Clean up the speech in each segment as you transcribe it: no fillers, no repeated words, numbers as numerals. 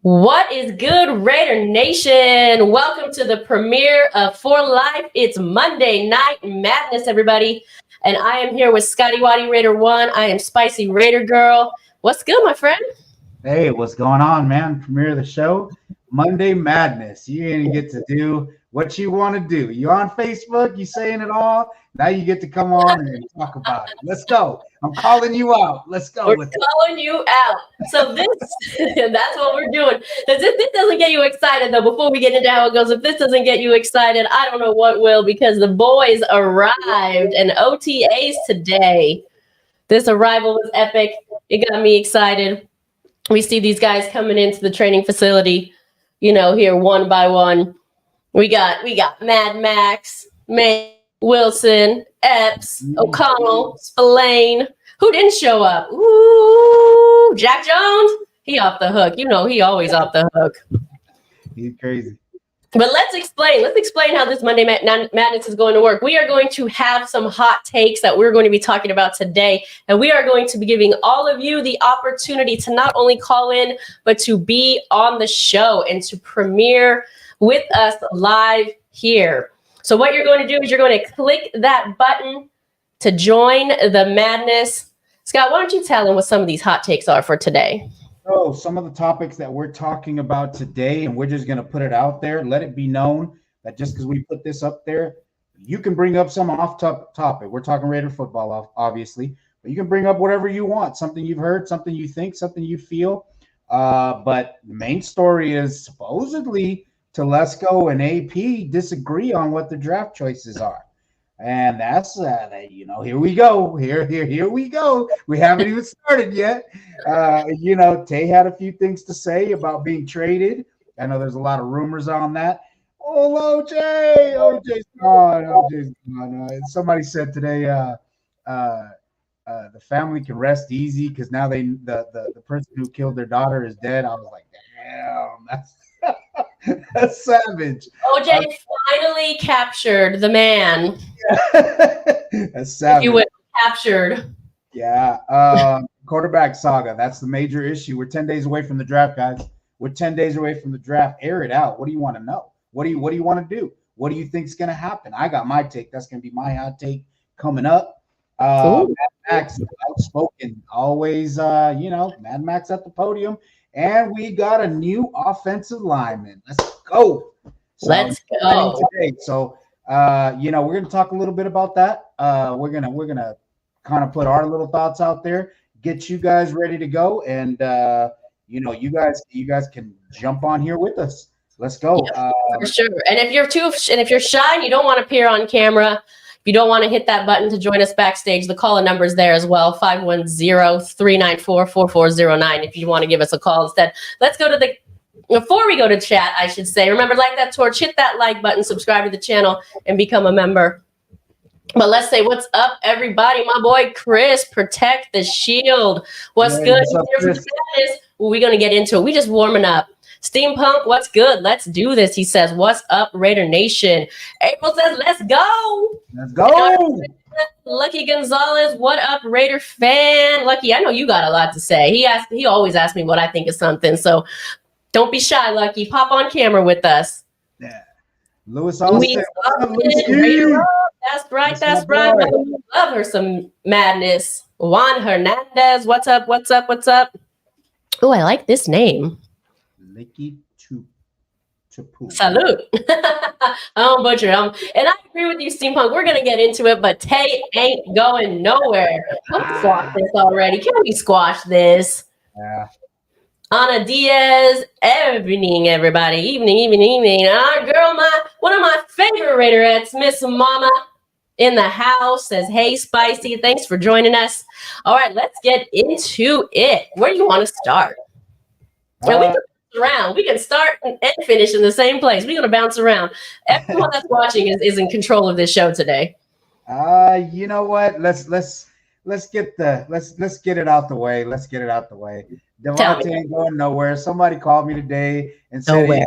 What is good, Raider Nation? Welcome to the premiere of For Life. It's Monday Night Madness, everybody. And I am here with Scotty Waddy Raider 1. I am Spicy Raider Girl. What's good, my friend? Hey, what's going on, man? Premiere of the show, Monday Madness. You're going to get to do what you want to do. You on Facebook, you saying it all. Now you get to come on and talk about it. Let's go. I'm calling you out. Let's go. We're calling you out. So that's what we're doing. If this doesn't get you excited, though, before we get into how it goes, if this doesn't get you excited, I don't know what will, because the boys arrived and OTAs today. This arrival was epic. It got me excited. We see these guys coming into the training facility, here one by one. We got Madd Maxx, Woodson, Epps, O'Connell, Spillane. Who didn't show up? Ooh, Jack Jones. He off the hook. He always off the hook. He's crazy. But let's explain how this Monday Madness is going to work. We are going to have some hot takes that we're going to be talking about today. And we are going to be giving all of you the opportunity to not only call in, but to be on the show and to premiere with us live here. So what you're going to do is you're going to click that button to join the madness. Scott, why don't you tell them what some of these hot takes are for today? So some of the topics that we're talking about today, and we're just going to put it out there, let it be known that just because we put this up there, you can bring up some off-topic. We're talking Raider football, obviously, but you can bring up whatever you want, something you've heard, something you think, something you feel. But the main story is supposedly Telesco and AP disagree on what the draft choices are. And that's, here we go. Here we go. We haven't even started yet. Tay had a few things to say about being traded. I know there's a lot of rumors on that. Oh, OJ's gone. Somebody said today the family can rest easy because now the person who killed their daughter is dead. I was like, damn, that's savage. OJ finally captured the man. That's savage. You were captured. Yeah. Quarterback saga. That's the major issue. We're 10 days away from the draft, guys. We're 10 days away from the draft. Air it out. What do you want to know? What do you want to do? What do you think is going to happen? I got my take. That's going to be my hot take coming up. Madd Maxx, outspoken. Always, Madd Maxx at the podium. And we got a new offensive lineman. Let's go. Let's go. Today. So, we're going to talk a little bit about that. We're gonna kind of put our little thoughts out there, get you guys ready to go, and you guys can jump on here with us. Let's go. Yeah, for sure. And if you're shy and you don't want to appear on camera, if you don't want to hit that button to join us backstage, the call-in number is there as well, 510-394-4409 if you want to give us a call instead. Let's go to before we go to chat, I should say, remember, like that torch, hit that like button, subscribe to the channel, and become a member. But let's say what's up, everybody. My boy Chris, protect the shield. What's good? What's up, Chris? Well, we're going to get into it. We just warming up. Steampunk, what's good? Let's do this. He says, what's up, Raider Nation? April says, let's go. Let's go. Lucky Gonzalez, what up, Raider fan? Lucky, I know you got a lot to say. He always asks me what I think of something. So don't be shy, Lucky. Pop on camera with us. Yeah. Louis Austin. That's right. I love her some madness. Juan Hernandez, what's up? Oh, I like this name. Licky Chapu. Salute. I don't butcher it. And I agree with you, Steampunk. We're going to get into it, but Tay ain't going nowhere. Let's squash this already. Can we squash this? Yeah. Ana Diaz, evening, everybody. Evening. Our girl, one of my favorite Raiderettes, Miss Mama in the house, says, hey, Spicy, thanks for joining us. All right, let's get into it. Where do you want to start? We can start and finish in the same place. We're going to bounce around. Everyone that's watching is in control of this show today. You know what? Let's get it out the way. Devontae ain't going nowhere. Somebody called me today and said, hey,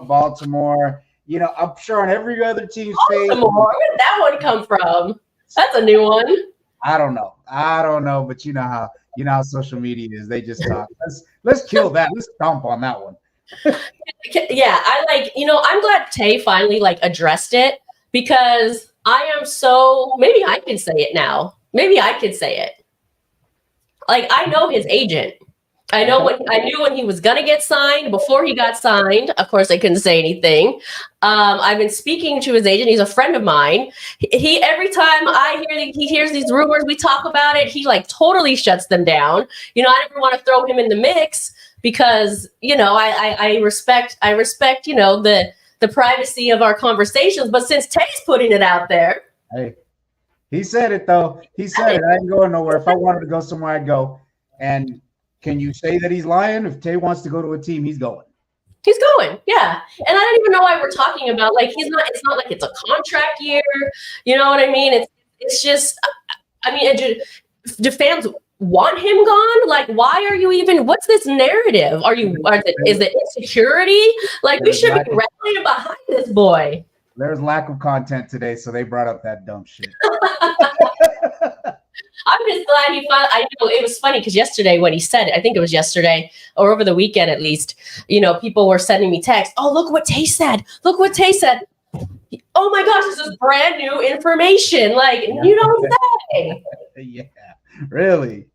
Baltimore. I'm sure on every other team's page. Baltimore? Where did that one come from? That's a new one. I don't know, but you know how social media is. They just talk. Let's kill that. Let's stomp on that one. Yeah, I'm glad Tay finally addressed it, because maybe I can say it now. Maybe I could say it. I know his agent. I knew when he was gonna get signed. Before he got signed, of course, I couldn't say anything. I've been speaking to his agent. He's a friend of mine. He every time he hears these rumors, we talk about it. He totally shuts them down. I never want to throw him in the mix, because I respect the privacy of our conversations. But since Tay's putting it out there, hey, he said it though. He said it. I ain't going nowhere. If I wanted to go somewhere, I'd go. And can you say that he's lying? If Tay wants to go to a team, he's going. He's going, yeah. And I don't even know why we're talking about he's not. It's not like it's a contract year. You know what I mean? It's just. I mean, do fans want him gone? Why are you even? What's this narrative? Is it insecurity? We should be rallying behind this boy. There's lack of content today, so they brought up that dumb shit. I'm just glad he finally. I know it was funny because yesterday when he said it, I think it was yesterday or over the weekend at least, people were sending me texts. Oh, look what Tay said. Look what Tay said. Oh my gosh, this is brand new information. You don't say. Yeah, really.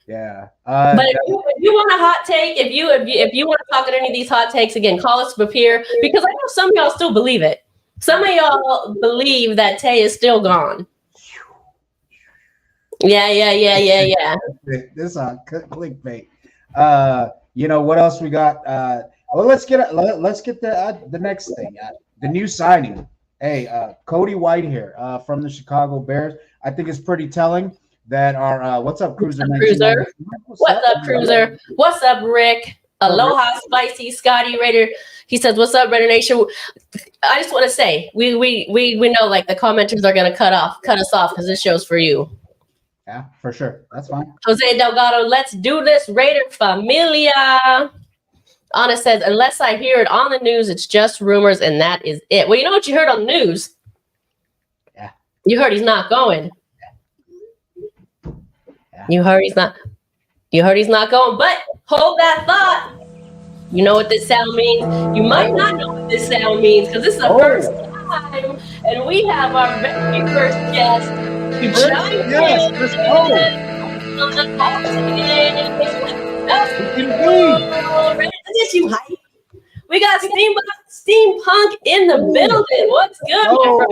Yeah. But if you want a hot take, if you want to talk at any of these hot takes, again, call us up here, because I know some of y'all still believe it. Some of y'all believe that Tay is still gone. Yeah. This on clickbait. What else we got? Let's get the next thing. The new signing. Hey, Cody Whitehair from the Chicago Bears. I think it's pretty telling that our what's up, Cruiser? What's up, Cruiser? What's up, Rick? Aloha, Spicy, Scotty, Raider. He says, "What's up, Raider Nation?" I just want to say, we know the commenters are gonna cut us off because this show's for you. Yeah, for sure. That's fine. Jose Delgado, let's do this, Raider Familia. Anna says, unless I hear it on the news, it's just rumors, and that is it. Well, you know what you heard on the news? Yeah. You heard he's not going. Yeah. You heard he's not going, but hold that thought. You know what this sound means? You might not know what this sound means, because this is the first time, and we have our very first guest who chimed in. Let's go. You hype. We got Steampunk in the building. What's good, my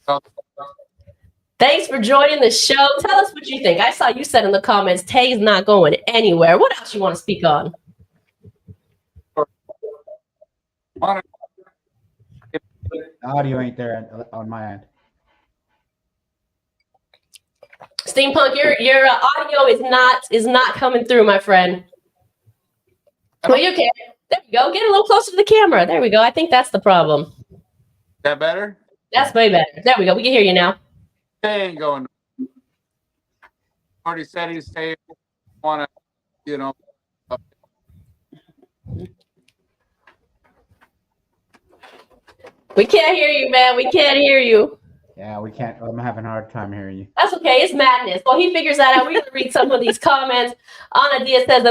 friend? Thanks for joining the show. Tell us what you think. I saw you said in the comments, Tay's not going anywhere. What else you want to speak on? Audio ain't there on my end. Steampunk, your audio is not coming through, my friend. Well, you can. There we go. Get a little closer to the camera. There we go. I think that's the problem. That better? That's way better. There we go. We can hear you now. They ain't going. Already said he's staying. Want to, We can't hear you, man. We can't hear you. Yeah, we can't. I'm having a hard time hearing you. That's okay. It's madness. Well, he figures that out. We're going to read some of these comments. Ana Diaz says,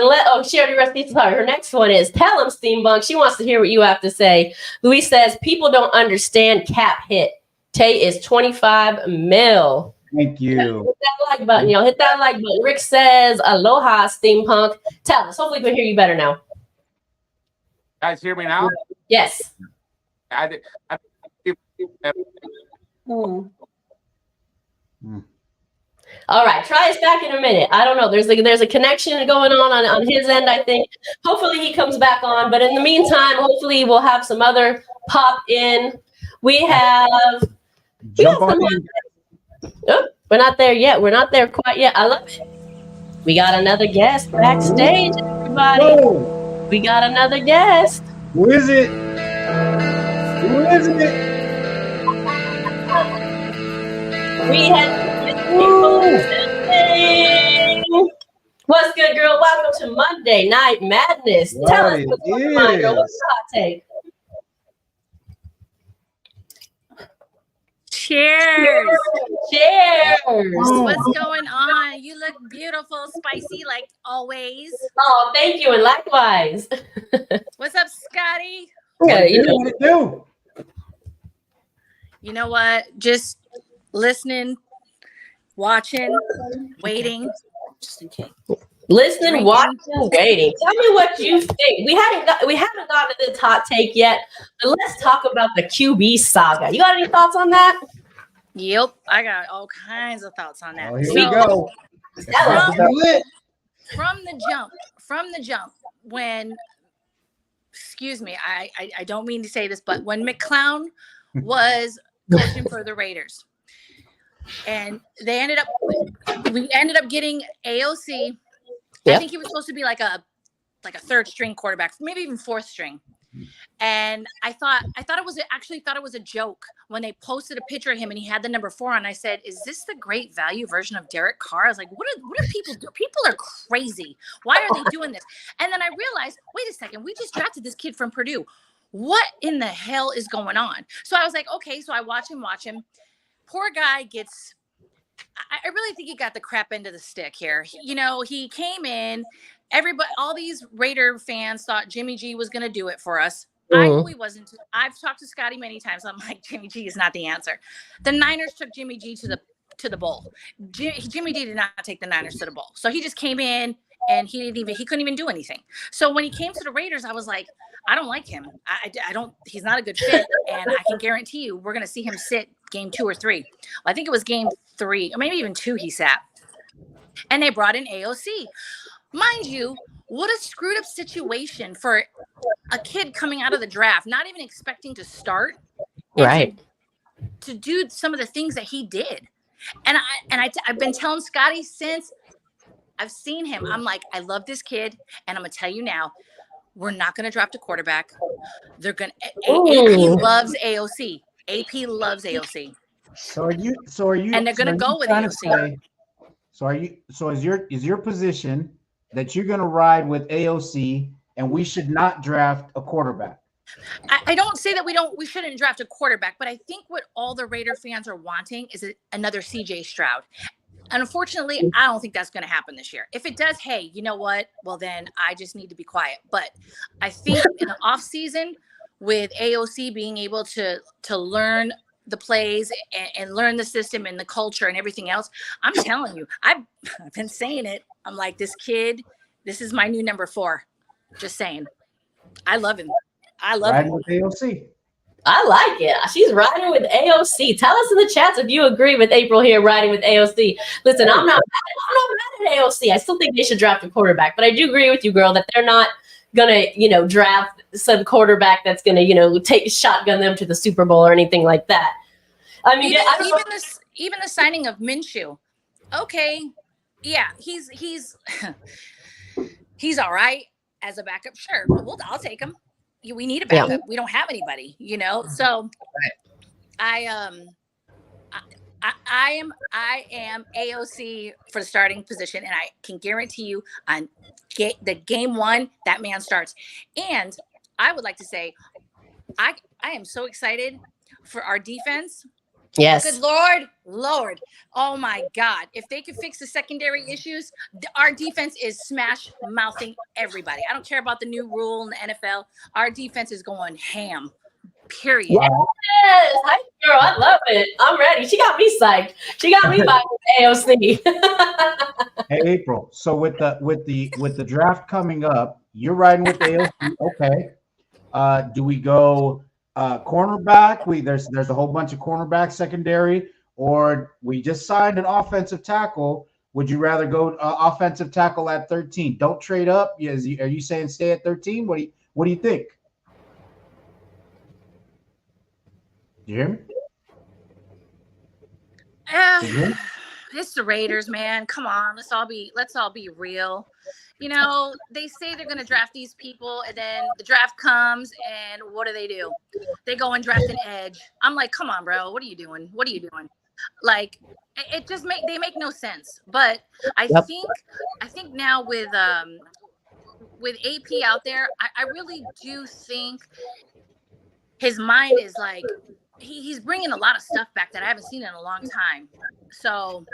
she already read. Sorry, her next one is, tell him, Steampunk. She wants to hear what you have to say. Luis says, people don't understand cap hit. Tay is 25 mil. Thank you. Hit that like button, y'all. Hit that like button. Rick says, aloha, Steampunk. Tell us. Hopefully we can hear you better now. Guys, hear me now? Yes. All right, try us back in a minute. I don't know. There's a connection going on his end, I think. Hopefully he comes back on. But in the meantime, hopefully we'll have some other pop in. We're not there yet. We're not there quite yet. I love it. We got another guest backstage, everybody. Whoa. We got another guest. Who is it? Who is it? We had what's good, girl? Welcome to Monday Night Madness. Tell us what's going on, girl. What's the hot take? Cheers. Cheers. What's going on? You look beautiful, spicy like always. Oh, thank you, and likewise. What's up, Scotty? Yeah, you know, What it do? You know what? Just listening, watching, waiting. listening, Drinking. watching, waiting. Tell me what you think. We haven't gotten to this hot take yet, but let's talk about the QB saga. You got any thoughts on that? Yep, I got all kinds of thoughts on that. Oh, here we go. Tell us. From the jump, when, excuse me, I don't mean to say this, but when McClown was coaching for the Raiders, and we ended up getting AOC. Yep. I think he was supposed to be like a third string quarterback, maybe even fourth string. And I thought it was a joke when they posted a picture of him and he had the number 4 on. I said, "Is this the great value version of Derek Carr?" I was like, "What do people do? People are crazy. Why are they doing this?" And then I realized, wait a second, we just drafted this kid from Purdue. What in the hell is going on? So I was like, okay, so I watch him. Poor guy gets. I really think he got the crap end of the stick here. You know, he came in. All these Raider fans thought Jimmy G was going to do it for us. I knew he wasn't. I've talked to Scotty many times. I'm like, Jimmy G is not the answer. The Niners took Jimmy G to the bowl. Jimmy G did not take the Niners to the bowl. So he just came in and he couldn't even do anything. So when he came to the Raiders, I was like, I don't like him. I don't. He's not a good fit, and I can guarantee you, we're going to see him sit game 2 or 3. I think it was game 3 or maybe even 2. He sat, and they brought in AOC. Mind you, what a screwed up situation for a kid coming out of the draft, not even expecting to start, Right. To do some of the things that he did. And I've been telling Scotty since I've seen him. I'm like, I love this kid, and I'm gonna tell you now, we're not gonna draft a quarterback. They're gonna. AP loves AOC. AP loves AOC. So are you? And they're gonna go with AOC. Is your position that you're gonna ride with AOC and we should not draft a quarterback? I don't say that we shouldn't draft a quarterback, but I think what all the Raider fans are wanting is another CJ Stroud. And unfortunately, I don't think that's going to happen this year. If it does, hey, you know what? Well, then I just need to be quiet. But I think in the off season, with AOC being able to learn the plays and learn the system and the culture and everything else, I'm telling you, I've been saying it. I'm like, this kid, this is my new number 4. Just saying. I love him. I love him. With AOC. I like it. She's riding with AOC. Tell us in the chats if you agree with April here riding with AOC. Listen, I'm not mad at AOC. I still think they should draft a quarterback, but I do agree with you, girl, that they're not gonna, draft some quarterback that's gonna, take shotgun them to the Super Bowl or anything like that. I mean, even the signing of Minshew. Okay, yeah, he's he's all right as a backup. Sure, I'll take him. We need a backup. Yeah. We don't have anybody, So I am AOC for the starting position, and I can guarantee you on the game 1 that man starts. And I would like to say, I am so excited for our defense. Yes. Good Lord. Oh my God. If they could fix the secondary issues, our defense is smash mouthing everybody. I don't care about the new rule in the NFL. Our defense is going ham. Period. Yes. Hi, girl. I love it. I'm ready. She got me psyched. She got me by AOC. Hey, April. So with the draft coming up, you're riding with AOC. Okay. Do we go cornerback? There's a whole bunch of cornerback secondary, or we just signed an offensive tackle. Would you rather go offensive tackle at 13? Don't trade up. Are you saying stay at 13? What do you think? You hear me? It's the Raiders, man. Come on, let's all be real. They say they're going to draft these people, and then the draft comes, and what do? They go and draft an edge. I'm like, come on, bro. What are you doing? Like, it just they make no sense. But I think now with AP out there, I really do think his mind is like, he's bringing a lot of stuff back that I haven't seen in a long time. So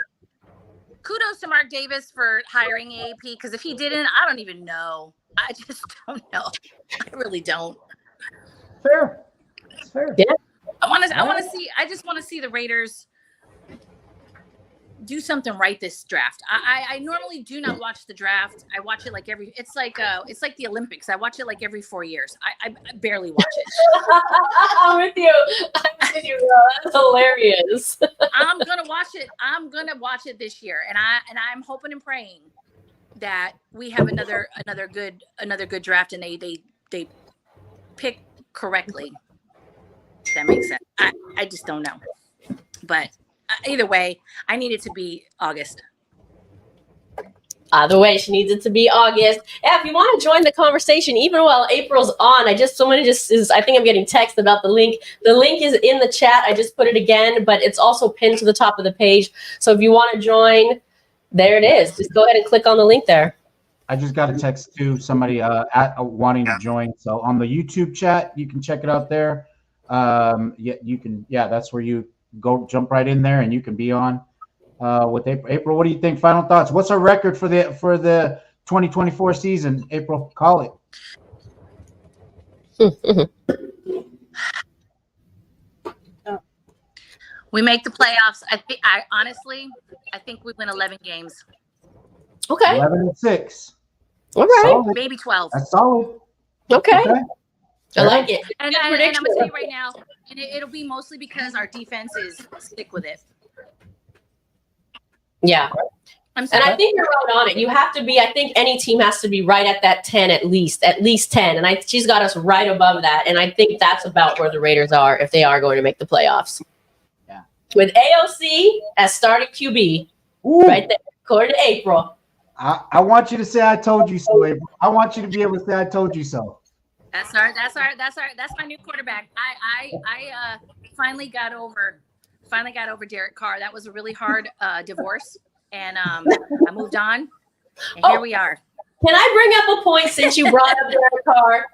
kudos to Mark Davis for hiring AAP, because if he didn't, I don't even know. I just don't know. I really don't. Fair. It's fair. Yeah. I just want to see the Raiders do something right this draft. I normally do not watch the draft. I watch it like it's like the Olympics. I watch it like every 4 years. I barely watch it. I'm with you. I'm with you, bro. That's hilarious. I'm gonna watch it. I'm gonna watch it this year, and I'm hoping and praying that we have another good draft, and they pick correctly. If that makes sense. I just don't know, but either way, I need it to be August. Either way, she needs it to be August. Yeah, if you want to join the conversation, even while April's on, I think I'm getting text about the link. The link is in the chat. I just put it again, but it's also pinned to the top of the page. So if you want to join, there it is. Just go ahead and click on the link there. I just got a text to somebody wanting to join. So on the YouTube chat, you can check it out there. That's where you go, jump right in there, and you can be on with April. April, what do you think? Final thoughts. What's our record for the 2024 season? April, call it. We make the playoffs. I honestly think we win 11 games. Okay. 11-6. All right. Solid. Maybe 12. That's solid. Okay. I like it. And I'm going to tell you right now, and it'll be mostly because our defense is stick with it. Yeah. I'm sorry. And I think you're right on it. You have to be, I think any team has to be right at that 10 at least 10. And she's got us right above that. And I think that's about where the Raiders are if they are going to make the playoffs. Yeah. With AOC as starting QB, right there, according to April. I want you to say I told you so, April. I want you to be able to say I told you so. That's my new quarterback. I finally got over Derek Carr. That was a really hard divorce, and I moved on, and here we are. Can I bring up a point since you brought up Derek Carr?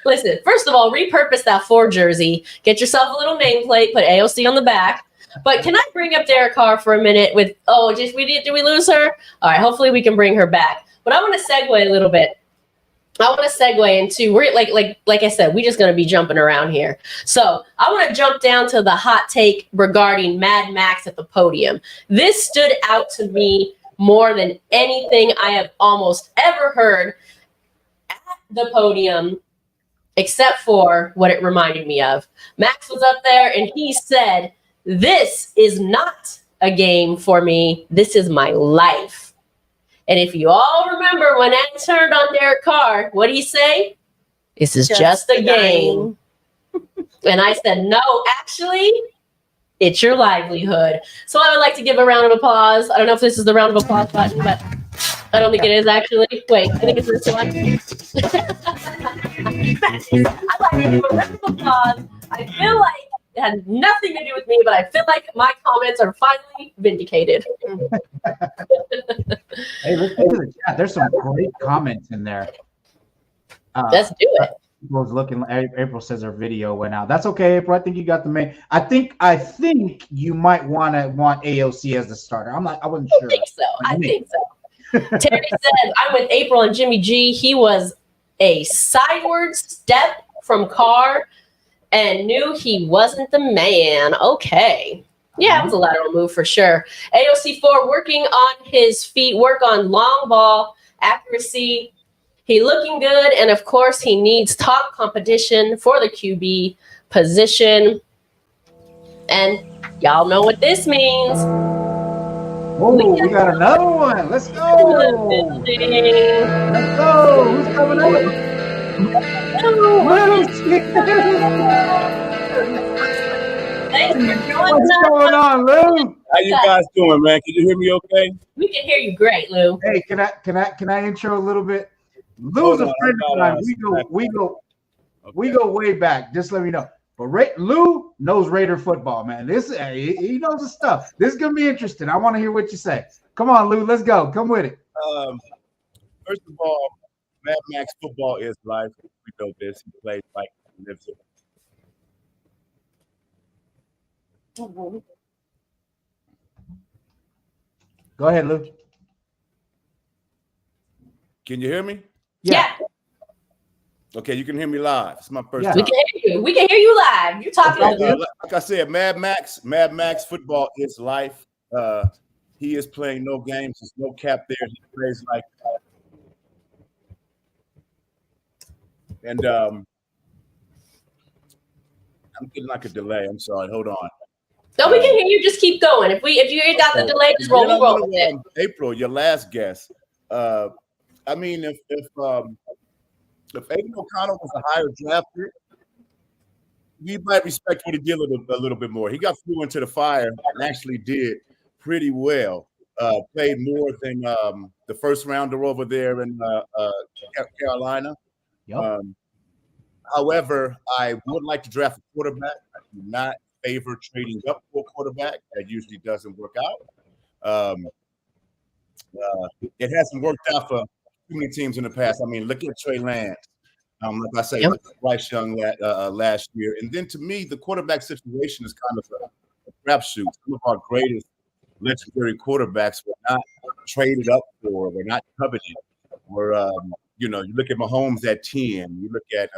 Listen, first of all, repurpose that 4 jersey. Get yourself a little nameplate. Put AOC on the back. But can I bring up Derek Carr for a minute with, did we lose her? All right, hopefully we can bring her back. But I want to segue a little bit. I want to segue into, we're like I said, we're just going to be jumping around here. So I want to jump down to the hot take regarding Madd Maxx at the podium. This stood out to me more than anything I have almost ever heard at the podium, except for what it reminded me of. Max was up there and he said, "This is not a game for me. This is my life." And if you all remember when Ed turned on Derek Carr, what did he say? "This is just a game." And I said, no, actually, it's your livelihood. So I would like to give a round of applause. I don't know if this is the round of applause button, but I don't think it is actually. Wait, I think it's this one. I'd like to give a round of applause. I feel like it had nothing to do with me, but I feel like my comments are finally vindicated. Hey, let's go to the chat. There's some great comments in there. Let's do it. April's looking. April says her video went out. That's okay, April. I think you got the main. I think you might want AOC as the starter. I wasn't sure. I think so. Terry said, "I'm with April and Jimmy G. He was a sideward step from Carr and knew he wasn't the man." Okay. Yeah, it was a lateral move for sure. AOC4 working on his feet, work on long ball accuracy. He looking good, and of course, he needs top competition for the QB position. And y'all know what this means. Oh, we got another one. Let's go. Let's go. Who's coming up? Thanks for joining us. What's going on, Lou? How you guys doing, man? Can you hear me okay? We can hear you great, Lou. Hey, can I intro a little bit? Lou's a friend of mine. We go way back. Just let me know. But Lou knows Raider football, man. He knows the stuff. This is gonna be interesting. I want to hear what you say. Come on, Lou. Let's go. Come with it. First of all, Madd Maxx football is life. We know this. He plays like he lives it. Go ahead, Lou. Can you hear me? Yeah. Okay, you can hear me live. It's my first Yeah. We time. can hear you. We can hear you live. You talking? Like I said, Madd Maxx, football is life. He is playing no games. There's no cap there. He plays like and I'm getting like a delay. I'm sorry. Hold on. No, we can hear you. Just keep going. If you got the delay, just roll with it. April, your last guess. I mean, if Aiden O'Connell was a higher draft pick, we might respect what he did a little bit more. He got through into the fire and actually did pretty well. Played more than the first rounder over there in Carolina. Yep. However, I would like to draft a quarterback. I do not favor trading up for a quarterback. That usually doesn't work out. It hasn't worked out for too many teams in the past. I mean, look at Trey Lance. Like I say, look at Bryce Young last year. And then to me, the quarterback situation is kind of a crapshoot. Some of our greatest legendary quarterbacks were not traded up for, were not coveted. You look at Mahomes at 10, you look at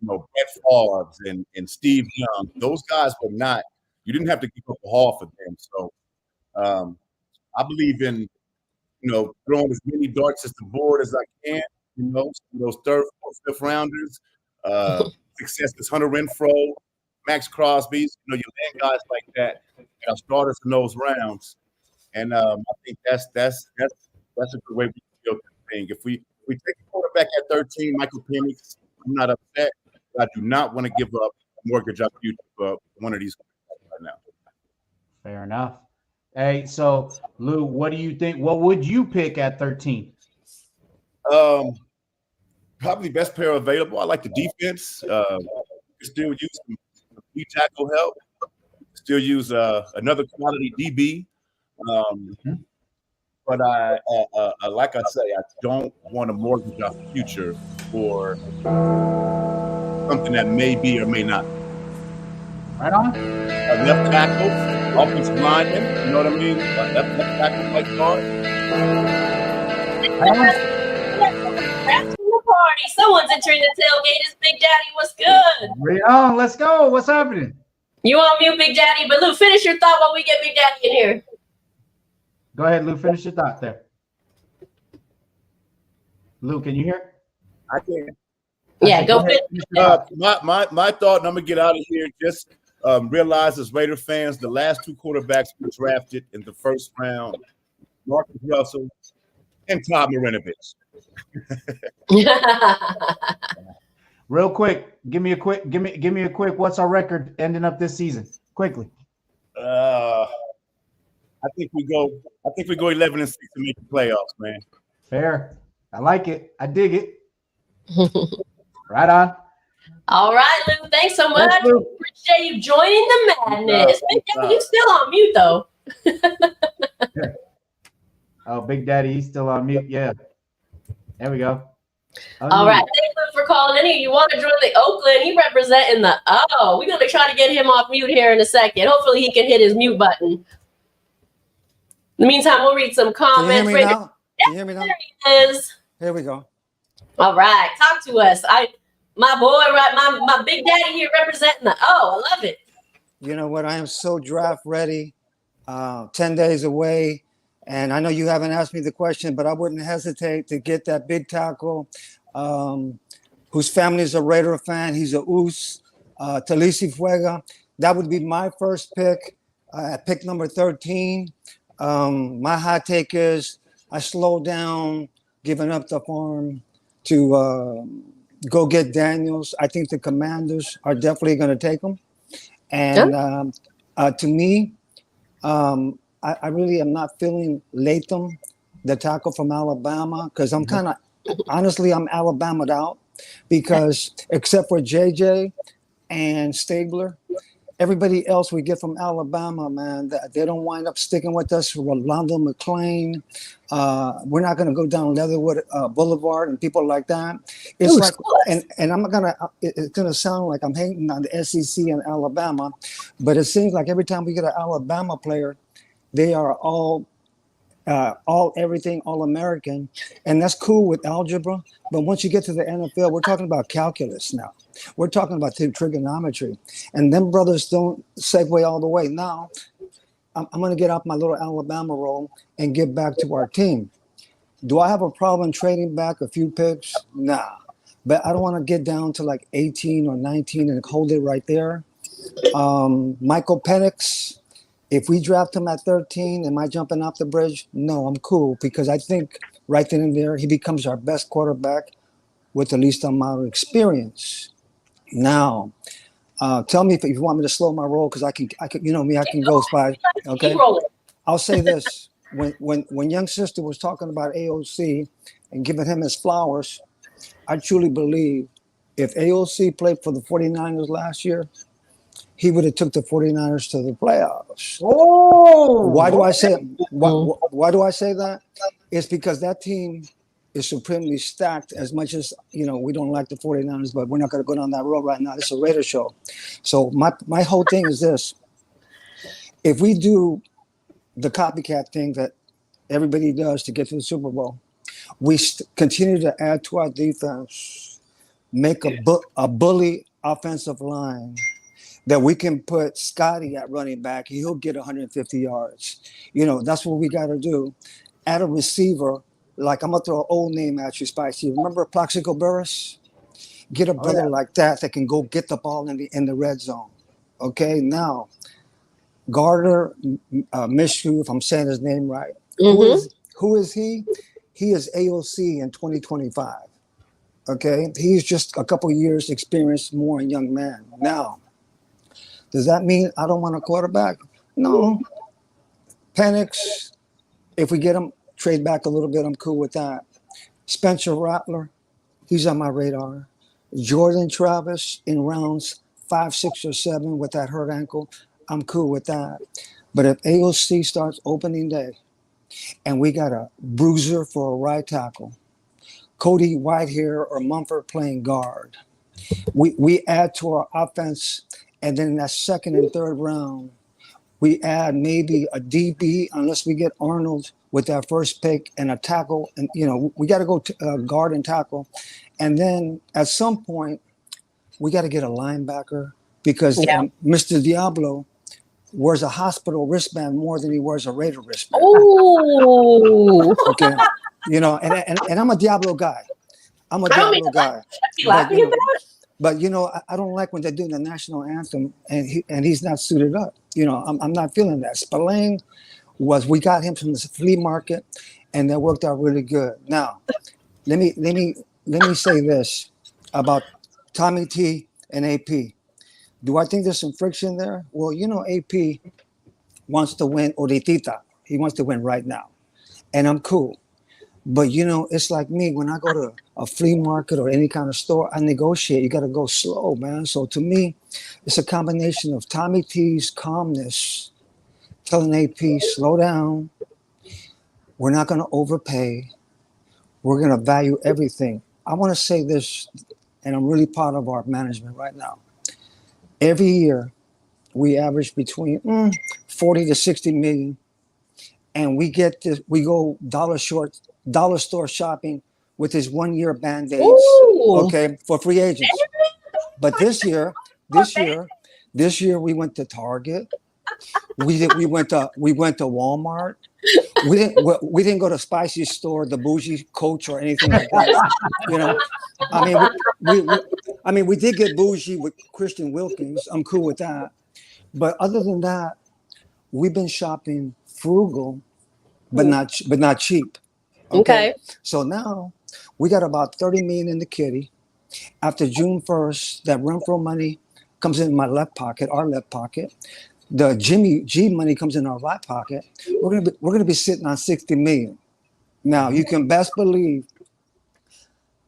Brett Favre and Steve Young. Those guys were not, you didn't have to give up a haul for them. So I believe in, throwing as many darts at the board as I can, those third, fourth, fifth rounders. Success is Hunter Renfrow, Max Crosby's, you land guys like that are starters in those rounds. And I think that's a good way we feel the thing. If we take a quarterback at 13, Michael Penix, I'm not upset. I do not want to give up mortgage up future for one of these right now. Fair enough. Hey, so Lou, what do you think? What would you pick at 13? Probably best pair available. I like the defense. Still use some tackle help. Still use another quality DB. But I like I say, I don't want to mortgage our future for something that may be or may not. Right on. Left tackle, offensive lineman. You know what I mean? Left tackle like guard. Party. Someone's entering the tailgate. It's Big Daddy. What's good? Right on. Let's go. What's happening? You on mute, Big Daddy? But Lou, finish your thought while we get Big Daddy in here. Go ahead, Lou. Finish your thought there. Lou, can you hear? I can. Yeah, go ahead. My thought, and I'm gonna get out of here. Just realize as Raider fans, the last two quarterbacks were drafted in the first round: Marcus Russell and Todd Marinovich. Real quick, give me a quick. What's our record ending up this season? Quickly. I think we go 11-6 to make the playoffs, man. Fair. I like it. I dig it. Right on. All right, Lou. Thanks so much. Thanks, Lou. Appreciate you joining the madness. Big Daddy, you still on mute though. Oh, Big Daddy, he's still on mute. Yeah. There we go. All right. Thanks Lou for calling in here. You want to join the Oakland? He representing the we're gonna try to get him off mute here in a second. Hopefully he can hit his mute button. In the meantime, we'll read some comments. Can you hear me now? Can you hear me now? There he is. Here we go. All right, talk to us. My boy, right? My Big Daddy here representing the I love it. You know what? I am so draft ready. 10 days away. And I know you haven't asked me the question, but I wouldn't hesitate to get that big tackle whose family is a Raider fan. He's a Oos, Talisi Fuega. That would be my first pick at pick number 13. My hot take is I slowed down giving up the farm to go get Daniels. I think the Commanders are definitely going to take him. And to me, I really am not feeling Latham, the tackle from Alabama, because I'm kind of, honestly, I'm Alabama'd out because except for JJ and Stabler, everybody else we get from Alabama, man, they don't wind up sticking with us. Rolando McClain. We're not going to go down Leatherwood Boulevard and people like that. It's Ooh, like, squats. and it's going to sound like I'm hating on the SEC and Alabama, but it seems like every time we get an Alabama player, they are all everything, all American, and that's cool with algebra. But once you get to the NFL, we're talking about calculus now. We're talking about trigonometry, and them brothers don't segue all the way. Now, I'm going to get off my little Alabama roll and get back to our team. Do I have a problem trading back a few picks? Nah, but I don't want to get down to like 18 or 19 and hold it right there. Michael Penix. If we draft him at 13, am I jumping off the bridge? No, I'm cool because I think right then and there, he becomes our best quarterback with the least amount of experience. Now, tell me if you want me to slow my roll because I can, you know me, I can go by. Okay. I'll say this: when young sister was talking about AOC and giving him his flowers, I truly believe if AOC played for the 49ers last year, he would have took the 49ers to the playoffs. Oh, why do I say why do I say that? It's because that team is supremely stacked. As much as we don't like the 49ers, but we're not going to go down that road right now. It's a Raiders show. So my whole thing is this: if we do the copycat thing that everybody does to get to the Super Bowl, we continue to add to our defense, make a bully offensive line that we can put Scotty at running back. He'll get 150 yards. That's what we got to do. Add a receiver. Like, I'm going to throw an old name at you, Spicy. Remember Plaxico Burress? Get a brother like that can go get the ball in the red zone. Okay, now, Gardner Minshew, if I'm saying his name right. Mm-hmm. Who is he? He is AOC in 2025. Okay, he's just a couple years experience more in young man. Now, does that mean I don't want a quarterback? No. Penix, if we get him, trade back a little bit, I'm cool with that. Spencer Rattler, he's on my radar. Jordan Travis in rounds 5, 6, or 7 with that hurt ankle, I'm cool with that. But if AOC starts opening day and we got a bruiser for a right tackle, Cody Whitehair or Mumford playing guard, we add to our offense. And then in that second and third round, we add maybe a DB unless we get Arnold with that first pick and a tackle. And, we got to go guard and tackle. And then at some point, we got to get a linebacker because Mr. Diablo wears a hospital wristband more than he wears a Raider wristband. Oh, Okay. And I'm a Diablo guy. I'm a Diablo guy. But I don't like when they're doing the national anthem and he's not suited up. I'm not feeling that. Spillane we got him from the flea market, and that worked out really good. Now, let me say this about Tommy T and AP. Do I think there's some friction there? Well, AP wants to win Oritita. He wants to win right now, and I'm cool. But, it's like me, when I go to a flea market or any kind of store, I negotiate. You got to go slow, man. So to me, it's a combination of Tommy T's calmness, telling AP, slow down. We're not going to overpay. We're going to value everything. I want to say this, and I'm really proud of our management right now. Every year, we average between 40 to 60 million. And we go dollar store shopping with his 1-year band-aids, okay, for free agents. But this year we went to Target. We went to Walmart. We didn't go to Spicy's store, the bougie Coach or anything like that. We did get bougie with Christian Wilkins. I'm cool with that. But other than that, we've been shopping frugal, but not cheap. Okay. So now we got about 30 million in the kitty. After June 1st, that Renfro money comes in my left pocket, our left pocket. The Jimmy G money comes in our right pocket. We're gonna be sitting on 60 million. Now you can best believe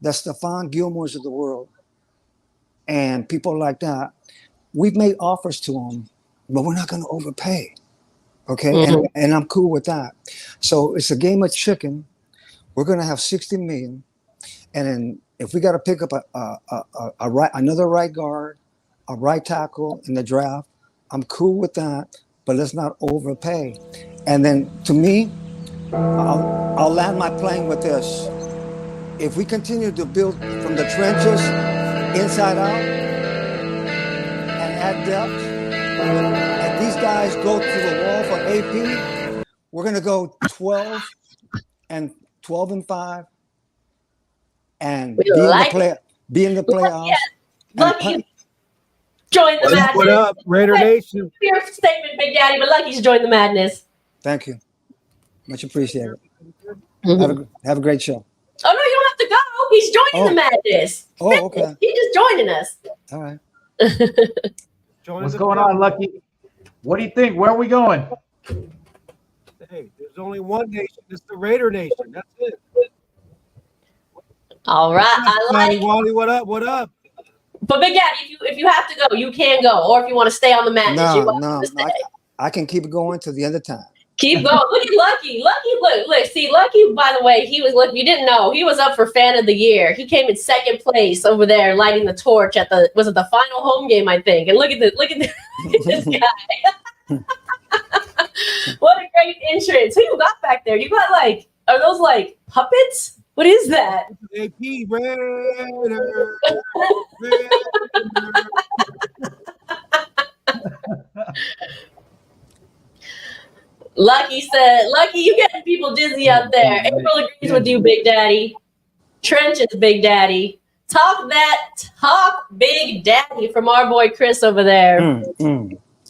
that Stephon Gilmore's of the world and people like that, we've made offers to him, but we're not going to overpay. Okay, and I'm cool with that. So it's a game of chicken. We're going to have 60 million, and then if we got to pick up another right guard, a right tackle in the draft, I'm cool with that. But let's not overpay. And then to me, I'll land my plane with this. If we continue to build from the trenches, inside out, and add depth, and these guys go to the wall for AP, we're going to go 12 and 5 and be in the playoffs. Yeah. Lucky join the madness. What up, Raider Nation? Your statement, Big Daddy, but Lucky's joined the madness. Thank you. Much appreciated. Mm-hmm. Have a great show. Oh, no, you don't have to go. He's joining the madness. Oh, okay. He's just joining us. All right. What's going on, Lucky? What do you think? Where are we going? Hey, there's only one nation. It's the Raider Nation. That's it. All right. I like it. Wally, what up? What up? But Big Daddy, if you have to go, you can go. Or if you want to stay on the madness, No, I can keep going to the end of time. Keep going. Look at Lucky. Look. See, Lucky, by the way, he was, look, you didn't know, he was up for fan of the year. He came in second place over there, lighting the torch at the final home game, I think. And look at this guy. What a great entrance. Who you got back there? You got are those puppets? What is that? AP Raider. Lucky said, Lucky, you getting people dizzy out there. April agrees with you, Big Daddy. Trenches, Big Daddy. Talk Big Daddy from our boy Chris over there.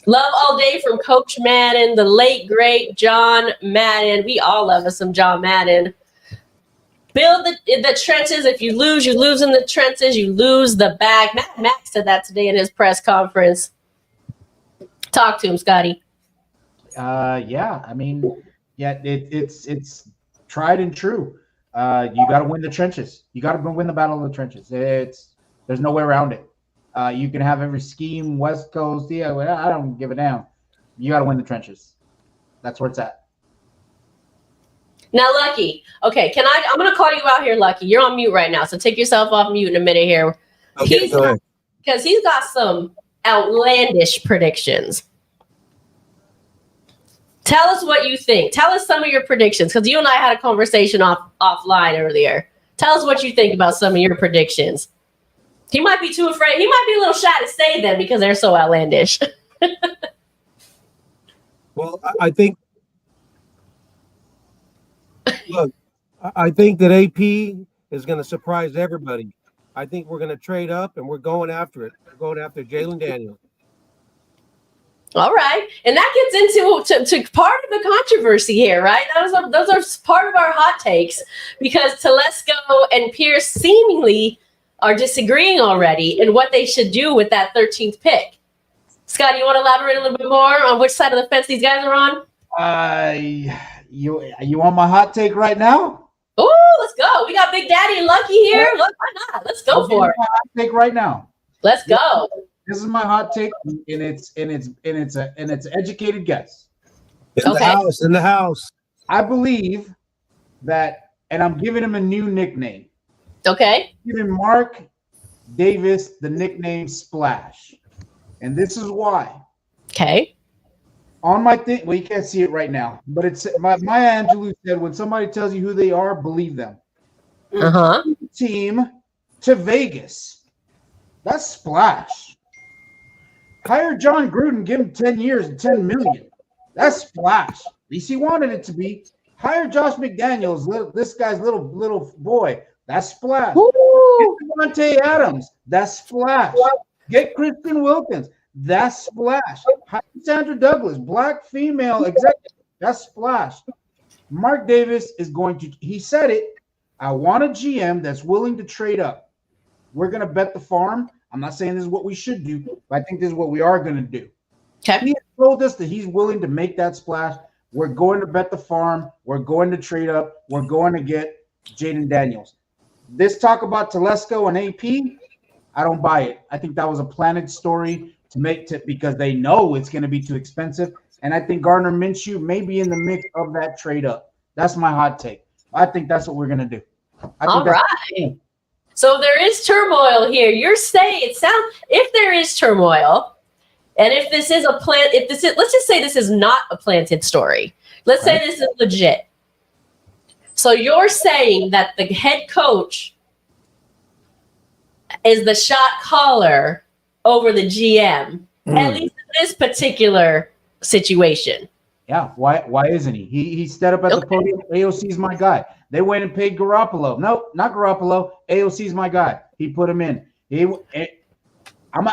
Love all day from Coach Madden, the late, great John Madden. We all love us some John Madden. Build the trenches. If you lose in the trenches. You lose the bag. Madd Maxx said that today in his press conference. Talk to him, Scotty. Yeah. I mean, yeah, it's tried and true. You got to win the trenches. You got to win the battle of the trenches. There's no way around it. You can have every scheme, West Coast. Yeah, I don't give a damn. You got to win the trenches. That's where it's at. Now, Lucky. Okay, I'm going to call you out here, Lucky. You're on mute right now, so take yourself off mute in a minute here. Okay, because he's got some outlandish predictions. Tell us what you think. Tell us some of your predictions, because you and I had a conversation offline earlier. Tell us what you think about some of your predictions. He might be too afraid. He might be a little shy to say them because they're so outlandish. Well, I think that AP is going to surprise everybody. I think we're going to trade up and we're going after it. We're going after Jalen Daniels. All right. And that gets into part of the controversy here, right? Those are part of our hot takes, because Telesco and Pierce seemingly are disagreeing already in what they should do with that 13th pick. Scott, you want to elaborate a little bit more on which side of the fence these guys are on? You want my hot take right now? Oh, let's go. We got Big Daddy and Lucky here. Look, why not? Let's go for it. My hot take right now. Let's go. This is my hot take, and it's an educated guess. In the house. I believe that, and I'm giving him a new nickname. Okay. I'm giving Mark Davis the nickname Splash, and this is why. Okay. On my thing, well, you can't see it right now, but it's Maya Angelou said, when somebody tells you who they are, believe them. Team to Vegas. That's Splash. Hire John Gruden, give him 10 years and 10 million. That's Splash. At least he wanted it to be. Hire Josh McDaniels, this guy's little boy. That's Splash. Get Devontae Adams. That's Splash. Get Kristen Wilkins. That's Splash. Hire Sandra Douglas, black female executive. That's Splash. Mark Davis is going to, he said it, I want a GM that's willing to trade up. We're going to bet the farm. I'm not saying this is what we should do, but I think this is what we are going to do. Okay. He has told us that he's willing to make that splash. We're going to bet the farm. We're going to trade up. We're going to get Jaden Daniels. This talk about Telesco and AP, I don't buy it. I think that was a planted story because they know it's going to be too expensive. And I think Gardner Minshew may be in the mix of that trade up. That's my hot take. I think that's what we're going to do. All right. So there is turmoil here. You're saying if there is turmoil, and if this is let's just say this is not a planted story. Let's say this is legit. So you're saying that the head coach is the shot caller over the GM, at least in this particular situation. Yeah, why isn't he? He stood up at the podium. AOC's my guy. They went and paid Garoppolo. No, not Garoppolo. AOC's my guy. He put him in. I'm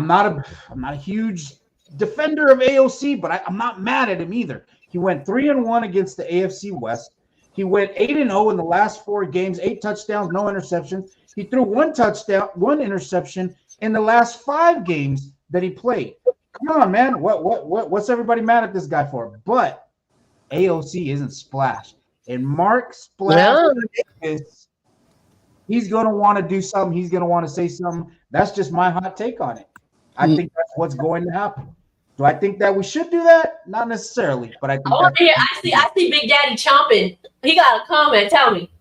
not a huge defender of AOC, but I'm not mad at him either. He went 3-1 against the AFC West. He went 8-0 in the last 4 games, 8 touchdowns, no interceptions. He threw 1 touchdown, 1 interception in the last 5 games that he played. Come on, man. What's everybody mad at this guy for? But AOC isn't Splash. And Mark Splash, he's going to want to do something. He's going to want to say something. That's just my hot take on it. I think that's what's going to happen. Do I think that we should do that? Not necessarily, but I think I see Big Daddy chomping. He got a comment. Tell me.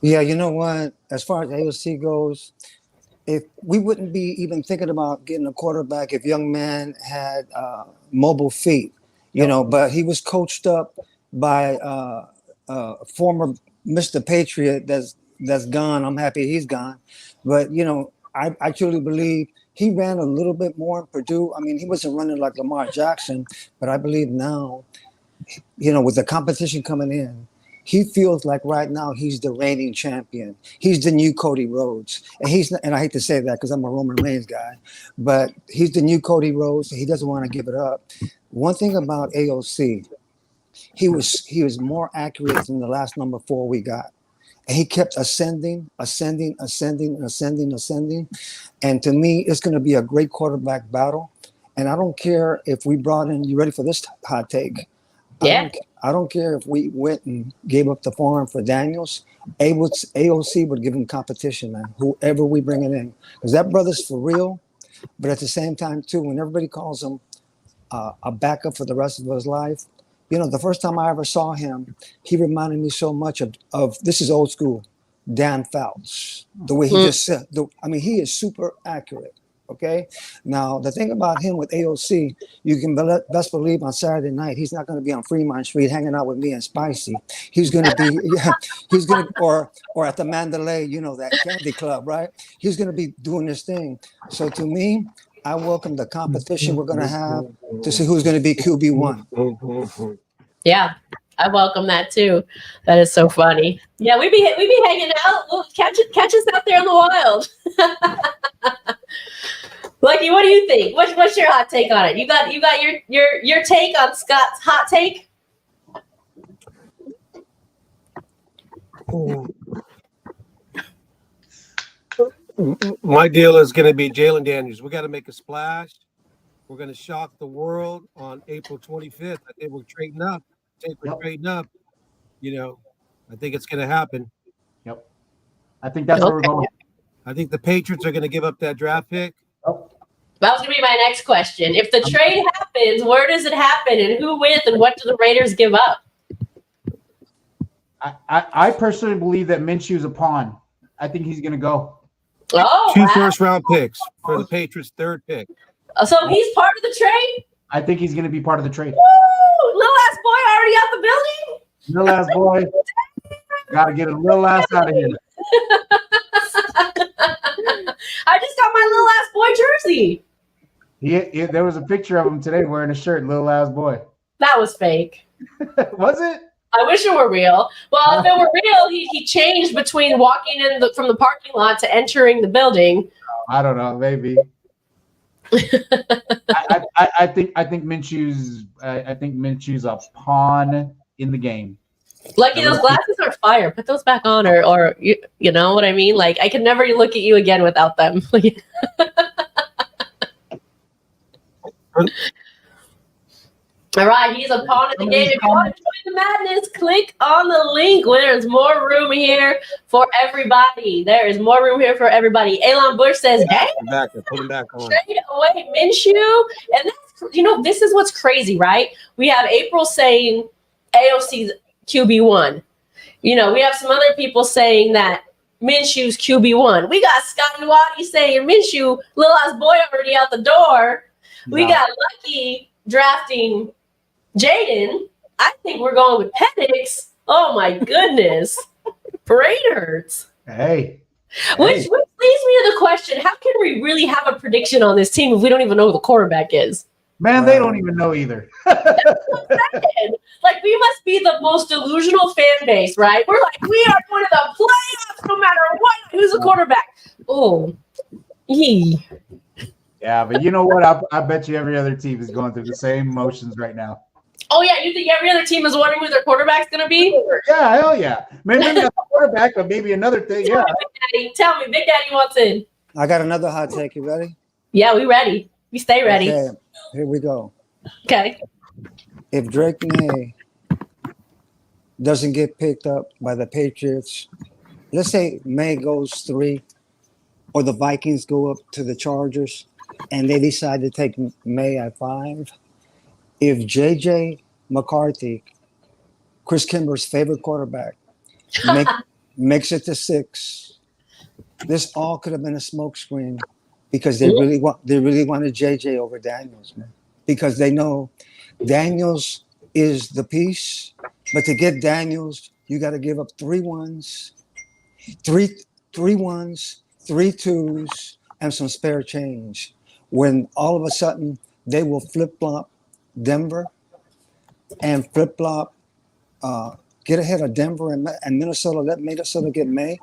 Yeah, you know what? As far as AOC goes, if we wouldn't be even thinking about getting a quarterback if young man had mobile feet, you know, but he was coached up by former Mr. Patriot that's gone. I'm happy he's gone. But, you know, I truly believe he ran a little bit more in Purdue. I mean, he wasn't running like Lamar Jackson, but I believe now, you know, with the competition coming in, he feels like right now he's the reigning champion. He's the new Cody Rhodes. And I hate to say that because I'm a Roman Reigns guy, but he's the new Cody Rhodes. He doesn't want to give it up. One thing about AOC, he was more accurate than the last number 4 we got. And he kept ascending. And to me, it's going to be a great quarterback battle. And I don't care if we brought in, you ready for this hot take? Yeah. I don't care if we went and gave up the farm for Daniels. AOC would give him competition, man, whoever we bring it in. Because that brother's for real. But at the same time, too, when everybody calls him a backup for the rest of his life, you know, the first time I ever saw him, he reminded me so much of this is old school, Dan Fouts. The way he just said, he is super accurate. Okay. Now, the thing about him with AOC, you can best believe on Saturday night, he's not going to be on Fremont Street hanging out with me and Spicy. He's going to be, or at the Mandalay, you know, that candy club, right? He's going to be doing this thing. So to me, I welcome the competition we're going to have to see who's going to be QB1. Yeah, I welcome that too. That is so funny. Yeah, we be hanging out. We'll catch us out there in the wild. Lucky, what do you think? What's your hot take on it? You got your take on Scott's hot take? My deal is going to be Jalen Daniels. We got to make a splash. We're going to shock the world on April 25th. I think we're trading up. Trading up. You know, I think it's going to happen. Yep. I think that's where we're going. I think the Patriots are going to give up that draft pick. Oh. That was going to be my next question. If the trade happens, where does it happen and who with and what do the Raiders give up? I personally believe that Minshew's a pawn. I think he's going to go. Oh, 2 first-round picks for the Patriots' 3rd pick. So he's part of the trade? I think he's going to be part of the trade. Woo! Little ass boy already out the building? Little ass boy. Got to get a little ass out of here. I just got my little ass boy jersey. There was a picture of him today wearing a shirt, little ass boy. That was fake. Was it? I wish it were real. Well, if it were real, he changed between walking in from the parking lot to entering the building. I don't know, maybe. I think Minshew's a pawn in the game. Lucky, those glasses are fire. Put those back on, or you know what I mean? Like, I could never look at you again without them. All right, he's a pawn in the game. If you want to join the madness, click on the link. There's more room here for everybody. There is more room here for everybody. Elon Bush says, "Hey, Put him back on. trade away Minshew." And that's, this is what's crazy, right? We have April saying AOC's QB1. We have some other people saying that Minshew's QB1. We got Scotty Waddy saying Minshew, little ass boy already out the door. We got Lucky drafting Jaden. I think we're going with Penix. Oh my goodness. Brain hurts. Hey. Which leads me to the question, how can we really have a prediction on this team if we don't even know who the quarterback is? Man, they don't even know either. Like, we must be the most delusional fan base, right? We're like, we are going to the playoffs no matter what. Who's the quarterback? Oh, yee. Yeah, but you know what? I bet you every other team is going through the same motions right now. Oh, yeah, you think every other team is wondering who their quarterback's going to be? Yeah, hell yeah. Maybe not the quarterback, but maybe another thing. Yeah. Tell me, Big Daddy wants in. I got another hot take. You ready? Yeah, we ready. We stay ready. Okay, here we go. Okay. If Drake May doesn't get picked up by the Patriots, let's say May goes 3, or the Vikings go up to the Chargers, and they decide to take May at 5. If JJ McCarthy, Chris Kimber's favorite quarterback, makes it to 6, this all could have been a smokescreen because they really wanted JJ over Daniels, man, because they know Daniels is the piece, but to get Daniels, you got to give up 3 1s, 3 2s, and some spare change. When all of a sudden they will flip flop Denver and flip flop, get ahead of Denver and Minnesota. Let Minnesota get May,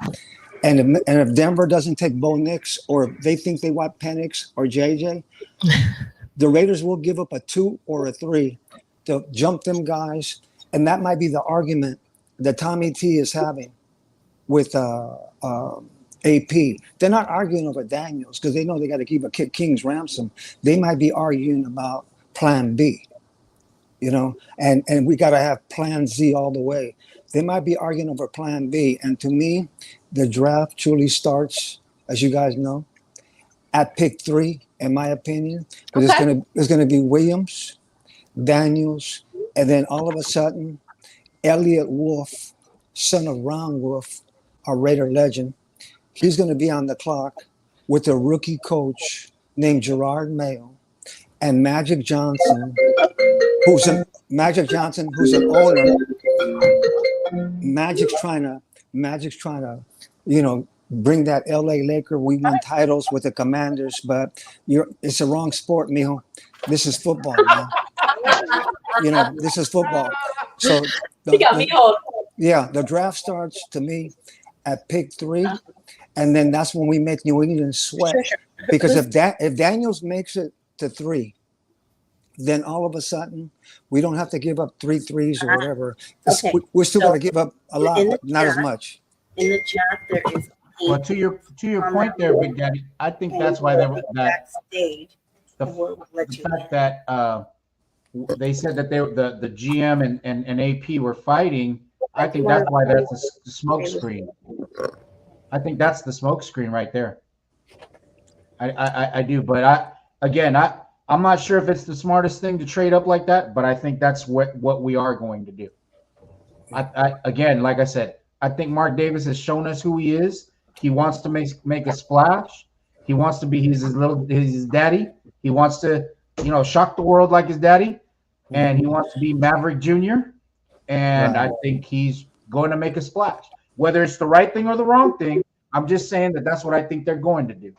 and if Denver doesn't take Bo Nix, or if they think they want Penix or JJ, the Raiders will give up a 2 or a 3 to jump them guys, and that might be the argument that Tommy T is having with AP. They're not arguing over Daniels because they know they got to keep a king's ransom. They might be arguing about Plan B, and we got to have Plan Z all the way. They might be arguing over Plan B, and to me, the draft truly starts, as you guys know, at pick 3, in my opinion. But it's gonna be Williams, Daniels, and then all of a sudden, Elliot Wolf, son of Ron Wolf, our Raider legend, he's gonna be on the clock with a rookie coach named Gerard Mayo and Magic Johnson, who's an owner. Magic's trying to, bring that LA Laker. We won titles with the Commanders, but it's a wrong sport, mijo. This is football, man. This is football. So the draft starts to me at pick 3, and then that's when we make New England sweat. Because if Daniels makes it to 3, then all of a sudden we don't have to give up 3 threes or whatever. Okay. We're still going to give up a lot, but not as much. In the chat, there is. Well, to your point there, Big Daddy, I think that's why the fact that they said that the GM and AP were fighting. I think that's why that's the smoke screen. I think that's the smoke screen right there. I do, but I'm not sure if it's the smartest thing to trade up like that, but I think that's what we are going to do. Again, like I said, I think Mark Davis has shown us who he is. He wants to make a splash. He wants to be his daddy. He wants to, shock the world like his daddy, and he wants to be Maverick Jr. And I think he's going to make a splash. Whether it's the right thing or the wrong thing, I'm just saying that's what I think they're going to do.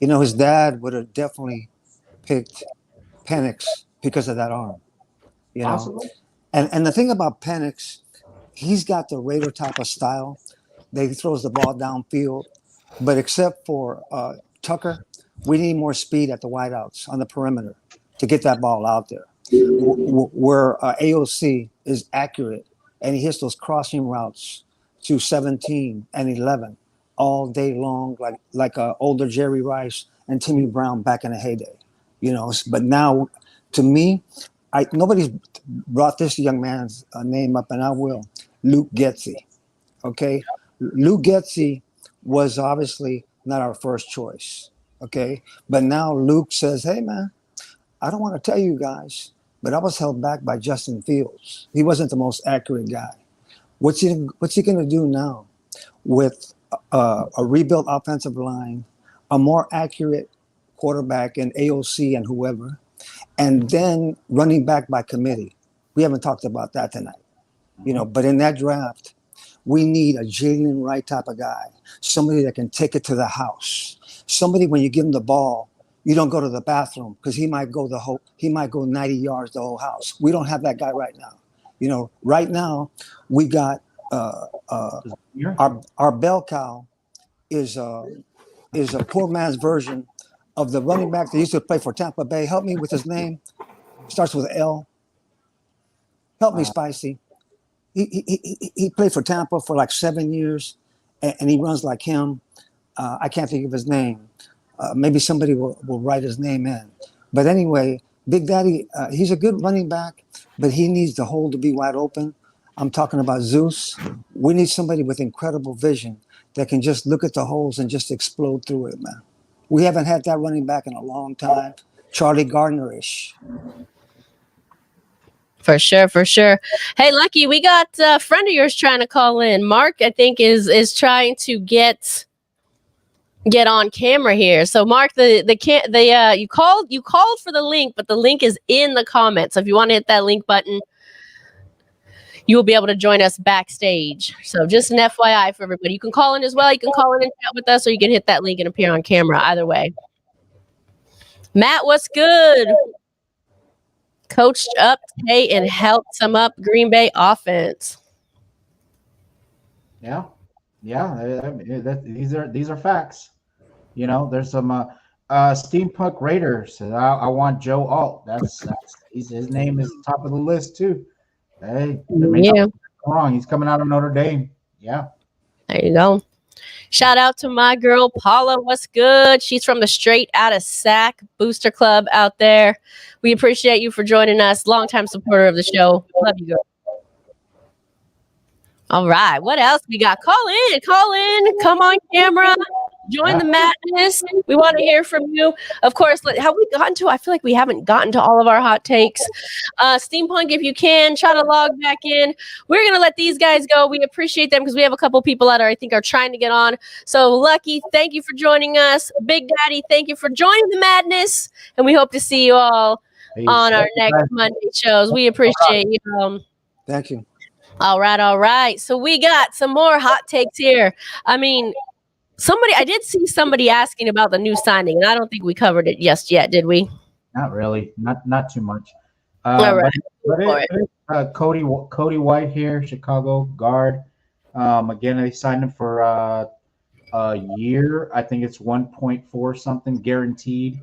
His dad would have definitely picked Penix because of that arm. Possibly. And the thing about Penix, he's got the Raider type of style. He throws the ball downfield, but except for Tucker, we need more speed at the wideouts on the perimeter to get that ball out there. Where AOC is accurate and he hits those crossing routes to 17 and 11 all day long, like older Jerry Rice and Timmy Brown back in the heyday. But now, to me, nobody's brought this young man's name up, and I will. Luke Getsy. Okay, Luke Getsy was obviously not our first choice. Okay, but now Luke says, "Hey, man, I don't want to tell you guys, but I was held back by Justin Fields. He wasn't the most accurate guy. What's he going to do now with a rebuilt offensive line, a more accurate quarterback and AOC and whoever, and then running back by committee?" We haven't talked about that tonight, but in that draft, we need a Jalen Wright type of guy, somebody that can take it to the house, somebody when you give him the ball, you don't go to the bathroom because he might go 90 yards the whole house. We don't have that guy right now. Right now we got our bell cow is a poor man's version of the running back that used to play for Tampa Bay. Help me with his name. Starts with L. Help me, Spicy. He played for Tampa for like 7 years, and he runs like him. I can't think of his name. Maybe somebody will write his name in. But anyway, Big Daddy, he's a good running back, but he needs the hole to be wide open. I'm talking about Zeus. We need somebody with incredible vision that can just look at the holes and just explode through it, man. We haven't had that running back in a long time. Charlie Gardner-ish. For sure. Hey, Lucky, we got a friend of yours trying to call in. Mark, I think, is trying to get on camera here. So, Mark, you called for the link, but the link is in the comments. So if you want to hit that link button, you will be able to join us backstage. So just an FYI for everybody. You can call in as well. You can call in and chat with us, or you can hit that link and appear on camera. Either way. Matt, what's good? Coached up today and helped some up Green Bay offense. Yeah. These are facts. There's some Steampunk Raiders. I want Joe Alt. His name is top of the list too. Hey, wrong. He's coming out of Notre Dame. Yeah. There you go. Shout out to my girl Paula. What's good? She's from the Straight Outta Sack Booster Club out there. We appreciate you for joining us. Longtime supporter of the show. Love you, girl. All right. What else we got? Call in. Come on camera. Join the madness. We want to hear from you. Of course, have we gotten to? I feel like we haven't gotten to all of our hot takes. Steampunk, if you can, try to log back in. We're going to let these guys go. We appreciate them because we have a couple people that I think are trying to get on. So, Lucky, thank you for joining us. Big Daddy, thank you for joining the madness. And we hope to see you all on our next Monday shows. We appreciate you. Thank you. All right. So we got some more hot takes here. I mean, I did see somebody asking about the new signing, and I don't think we covered it just yet, did we? Not really. Not too much. All right. Cody White here, Chicago guard. Again, they signed him for a year. I think it's 1.4 something guaranteed.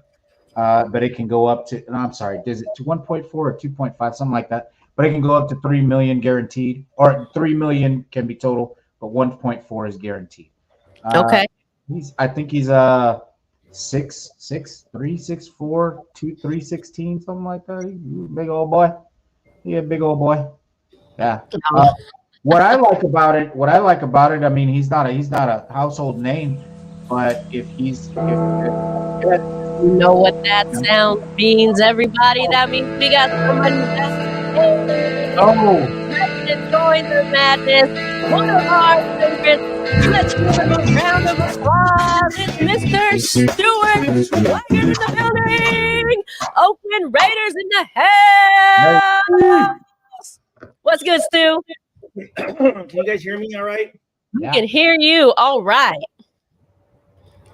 But it can go up to. No, I'm sorry. Is it to 1.4 or 2.5, something like that? But it can go up to 3 million guaranteed, or 3 million can be total, but 1.4 is guaranteed. Okay. I think he's 6'3", 6'4", 316, something like that. Big old boy. Yeah, big old boy. Yeah. What I like about it, I mean, he's not a household name, but if you know what that sound means, everybody. That means we got somebody that's join the madness. One of our favorites. Let's give him a round of applause. It's Mr. Stewart Swagger in the building. Oakland Raiders in the house. What's good, Stu? Can you guys hear me all right? We can hear you all right.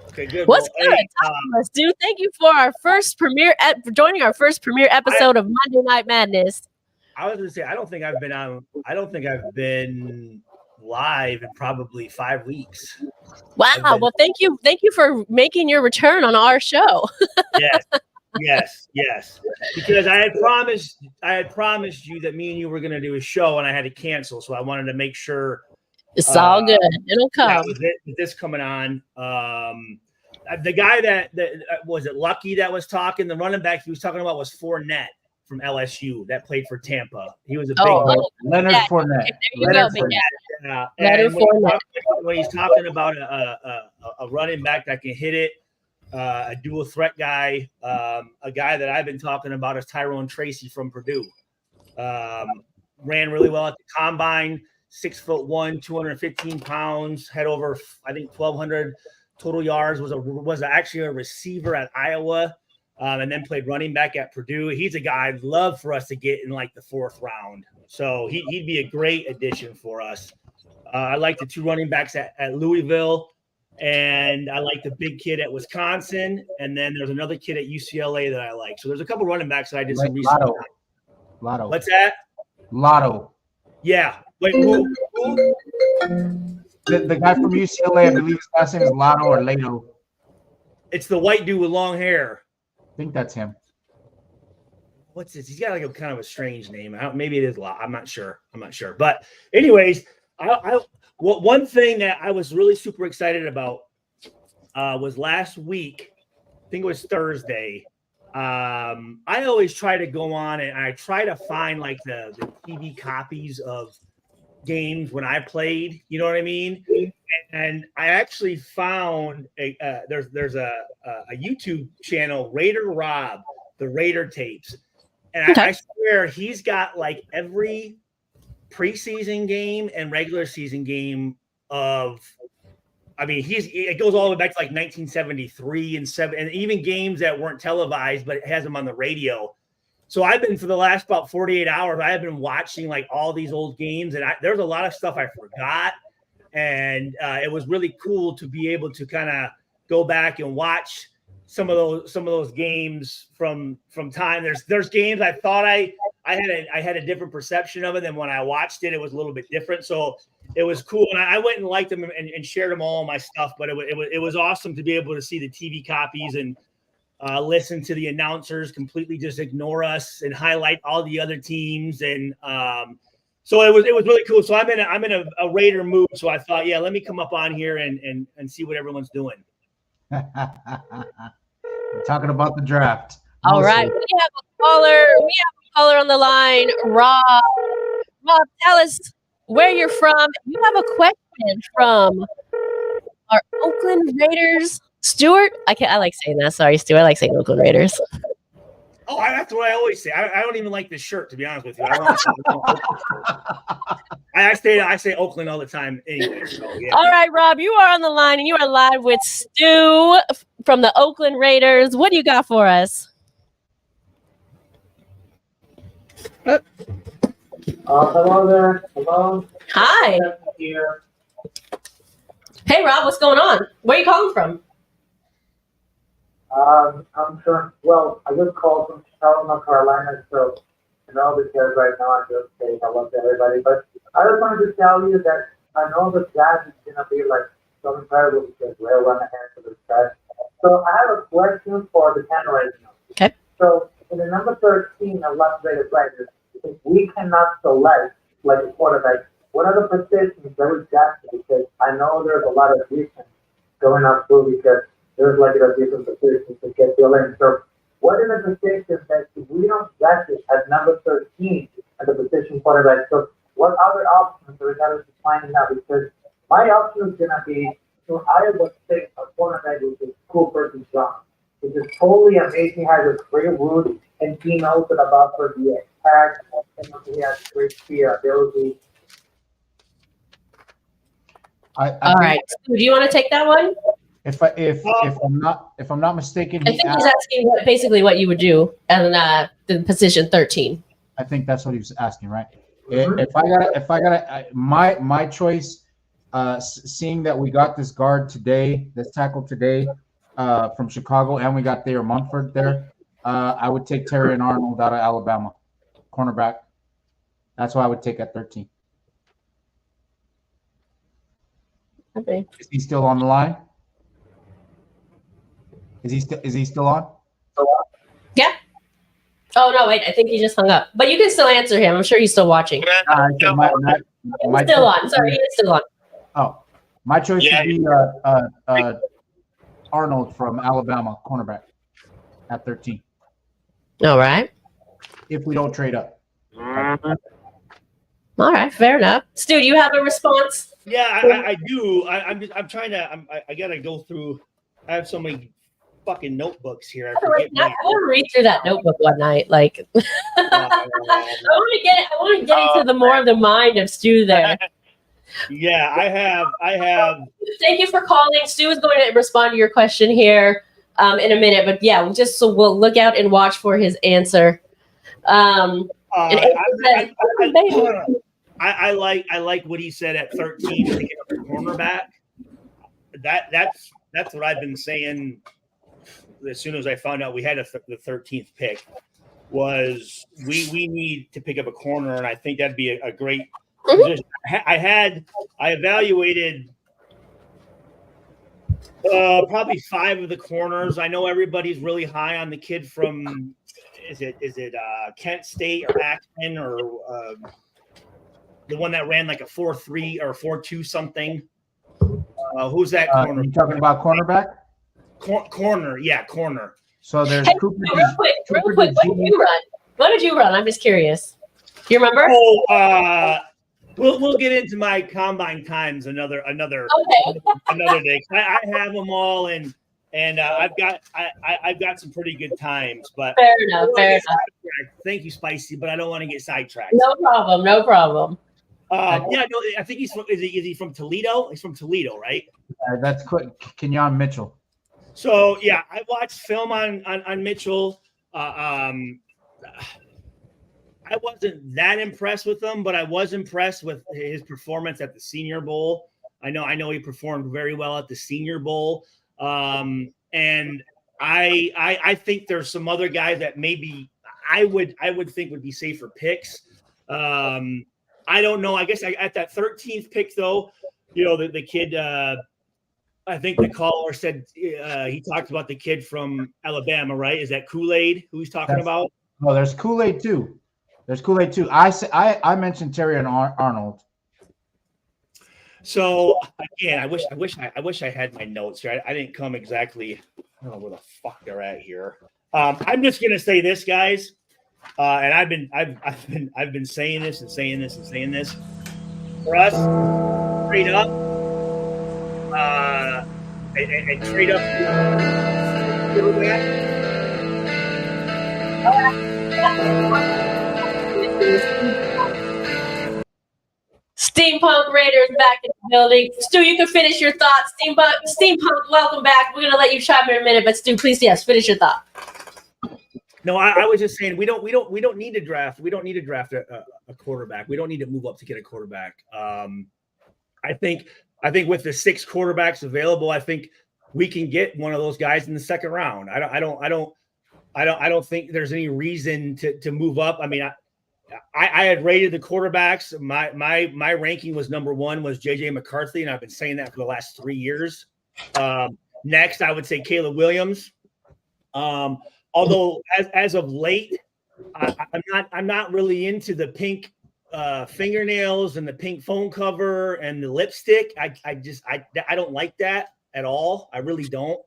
Okay, good. What's good? Talk to us, dude. Thank you for our first premiere joining our first premiere episode of Monday Night Madness. I was going to say I don't think I've been live in probably 5 weeks. Wow. Well, thank you for making your return on our show. Yes. Because I had promised you that me and you were going to do a show, and I had to cancel, so I wanted to make sure it's all good. It'll come. This coming on. The guy that was it Lucky that was talking, the running back he was talking about was Fournette. from LSU that played for Tampa. He was a big. Leonard yeah. Fournette. There you Leonard go, big Fournette. guy. And Leonard when he's talking about a running back that can hit it, a dual threat guy, a guy that I've been talking about is Tyrone Tracy from Purdue. Ran really well at the combine, 6'1", 215 pounds, had over, I think, 1,200 total yards, was actually a receiver at Iowa, and then played running back at Purdue. He's a guy I'd love for us to get in like the 4th round. So he'd be a great addition for us. I like the 2 running backs at Louisville, and I like the big kid at Wisconsin, and then there's another kid at UCLA that I like. So there's a couple running backs that I did some research on. Lotto. What's that? Lotto. Yeah. Wait, who? The guy from UCLA, I believe his last name is Lotto or Lato. It's the white dude with long hair. I think that's him. What's this? He's got like a kind of a strange name. Maybe it is Lotto. I'm not sure. But anyways, one thing that I was really super excited about was last week. I think it was Thursday. I always try to go on and I try to find like the TV copies of games when I played, you know what I mean? And I actually found there's a YouTube channel, Raider Rob, the Raider tapes. And I swear he's got like every preseason game and regular season game of, I mean, it goes all the way back to like 1973 and even games that weren't televised, but it has them on the radio. So I've been, for the last about 48 hours, I have been watching like all these old games, and there's a lot of stuff I forgot. And it was really cool to be able to kind of go back and watch some of those games from time. There's games I thought I had a different perception of it, and when I watched it, it was a little bit different. So it was cool, and I went and liked them and shared them all my stuff. But it was awesome to be able to see the TV copies and listen to the announcers completely just ignore us and highlight all the other teams. And so it was really cool. So I'm in a Raider mood. So I thought, yeah, let me come up on here and see what everyone's doing. We're talking about the draft. All right. We have a caller on the line. Rob, tell us where you're from. You have a question from our Oakland Raiders. Stuart, I like saying that. Sorry, Stuart. I like saying Oakland Raiders. Oh, that's what I always say. I don't even like this shirt, to be honest with you. I say Oakland all the time anyway. So, yeah. All right, Rob, you are on the line, and you are live with Stu from the Oakland Raiders. What do you got for us? Hello there. Hello. Hi. Here. Hey, Rob, what's going on? Where are you calling from? I'm sure. Well, I just called from Charlotte, North Carolina, so because right now I'm just saying hello to everybody. But I just wanted to tell you that I know the draft is gonna be like so incredible because we're running ahead for the draft. So I have a question for the panel right now. Okay. So in the number 13 of Las Vegas Raiders, if we cannot select like a quarterback, what are the positions that we drafted? Because I know there's a lot of defense going up too because there's like a different positions to get the in. So what are the positions that if we don't draft it at number 13 at the position quarterback? So what other options are we going to find out? Because my option is going to be to Iowa State a quarterback which is Cooper John, which is totally amazing, has a great root, and he knows it about for the attack, and he has great speed ability. All right. So do you want to take that one? If I'm not mistaken, I think he's asking basically what you would do at the position 13. I think that's what he was asking, right? If I got my choice, seeing that we got this guard today, this tackle today, from Chicago, and we got Thayer Munford there, I would take Terry and Arnold out of Alabama, cornerback. That's why I would take at 13. Okay. Is he still on the line? Is he still on? Yeah. Oh no, wait. I think he just hung up. But you can still answer him. I'm sure he's still watching. He's still on. Sorry, he is still on. Oh, my choice would be Arnold from Alabama, cornerback, at 13. All right. if we don't trade up. All right, fair enough. Stu, do you have a response? Yeah, I do. I'm trying to. I gotta go through. I have so many fucking notebooks here. I forget. I want to read through that notebook one night. Like, I want to get into the more of the mind of Stu there. Yeah, I have. Thank you for calling. Stu is going to respond to your question here in a minute, but yeah, just so we'll look out and watch for his answer. I like what he said at 13 to get a cornerback. That's what I've been saying as soon as I found out we had the 13th pick. Was we need to pick up a corner, and I think that'd be a great position. I evaluated probably 5 of the corners. I know everybody's really high on the kid from is it Kent State or Akron or the one that ran like a 4.3 or 4.2 something. Who's that corner? You talking about cornerback? Corner, yeah, corner. So there's Hey, Cooper. real quick, what did you run? What did you run? I'm just curious. Do you remember? Oh, we'll get into my combine times another day. I have them all, and I've got some pretty good times. But fair enough. Thank you, Spicy, but I don't want to get sidetracked. No problem. Yeah, no, I think he's from. Is he from Toledo? He's from Toledo, right? That's Kenyon Mitchell. So yeah, I watched film on Mitchell. I wasn't that impressed with him, but I was impressed with his performance at the Senior Bowl. I know he performed very well at the Senior Bowl, and I think there's some other guys that maybe I would think would be safer picks. I don't know. I guess at that 13th pick, though, the kid. I think the caller said he talked about the kid from Alabama, right? Is that Kool-Aid who he's talking about? No, there's Kool-Aid too. I mentioned Terry and Arnold. So again, I wish I had my notes here. I didn't come exactly. I don't know where the fuck they're at here. I'm just gonna say this, guys, and I've been saying this and saying this and saying this. For us, straight up, and trade up. Steampunk Raiders back in the building. Stu, you can finish your thoughts. Steampunk, welcome back. We're gonna let you chime in a minute, but Stu, please, yes, finish your thought. No, I was just saying we don't need to draft. We don't need to draft a quarterback. We don't need to move up to get a quarterback. I think with the 6 quarterbacks available, I think we can get one of those guys in the second round. I don't think there's any reason to move up. I mean, I had rated the quarterbacks. My ranking was number 1 was JJ McCarthy, and I've been saying that for the last 3 years. Next, I would say Caleb Williams. Although as of late, I'm not really into the pink fingernails and the pink phone cover and the lipstick. I don't like that at all. I really don't.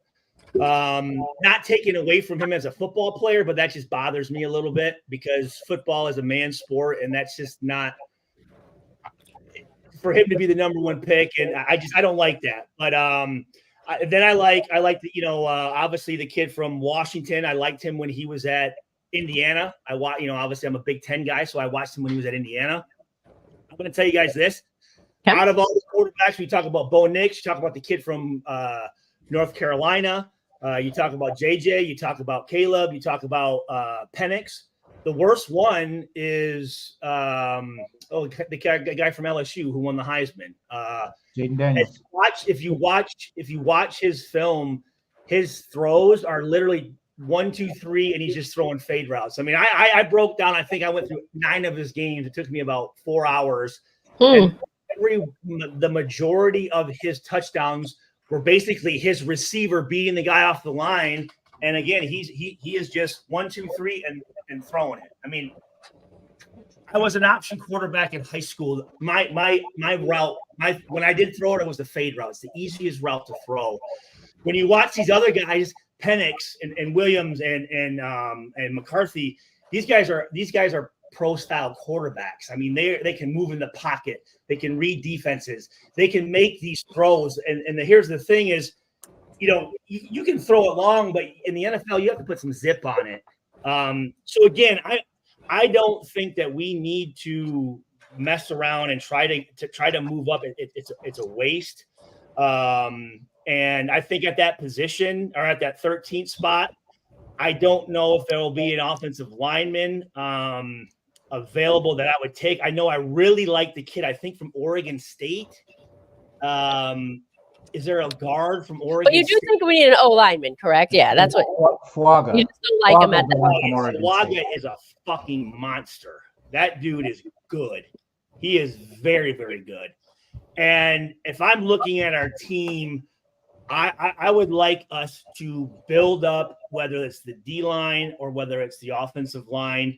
Not taking away from him as a football player, but that just bothers me a little bit because football is a man's sport, and that's just not for him to be the number 1 pick. And I don't like that. But then I like the, obviously the kid from Washington. I liked him when he was at Indiana. Obviously I'm a Big Ten guy, so I watched him when he was at Indiana. I'm going to tell you guys this. Okay. Out of all the quarterbacks, we talk about Bo Nix, you talk about the kid from North Carolina, you talk about JJ, you talk about Caleb, you talk about Penix. The worst one is the guy from LSU who won the Heisman. Jaden Daniels. If you watch his film, his throws are literally 1, 2, 3, and he's just throwing fade routes. I mean, I broke down. I think I went through 9 of his games. It took me about 4 hours. And the majority of his touchdowns were basically his receiver beating the guy off the line. And again, he is just 1, 2, 3 and throwing it. I mean, I was an option quarterback in high school. My route, when I did throw it was the fade route. It's the easiest route to throw. When you watch these other guys, Penix and Williams and McCarthy, these guys are pro style quarterbacks. I mean, they can move in the pocket, they can read defenses, they can make these throws. And here's the thing is, you can throw it long, but in the NFL, you have to put some zip on it. So again, I don't think that we need to mess around and try to move up. It's a waste. And I think at that position, or at that 13th spot, I don't know if there will be an offensive lineman available that I would take. I know I really like the kid, I think, from Oregon State. Is there a guard from Oregon? But you do think we need an O lineman, correct? Yeah, that's what. Fuaga. You just don't like him at that. Fuaga is a fucking monster. That dude is good. He is very, very good. And if I'm looking at our team, I would like us to build up, whether it's the D line or whether it's the offensive line.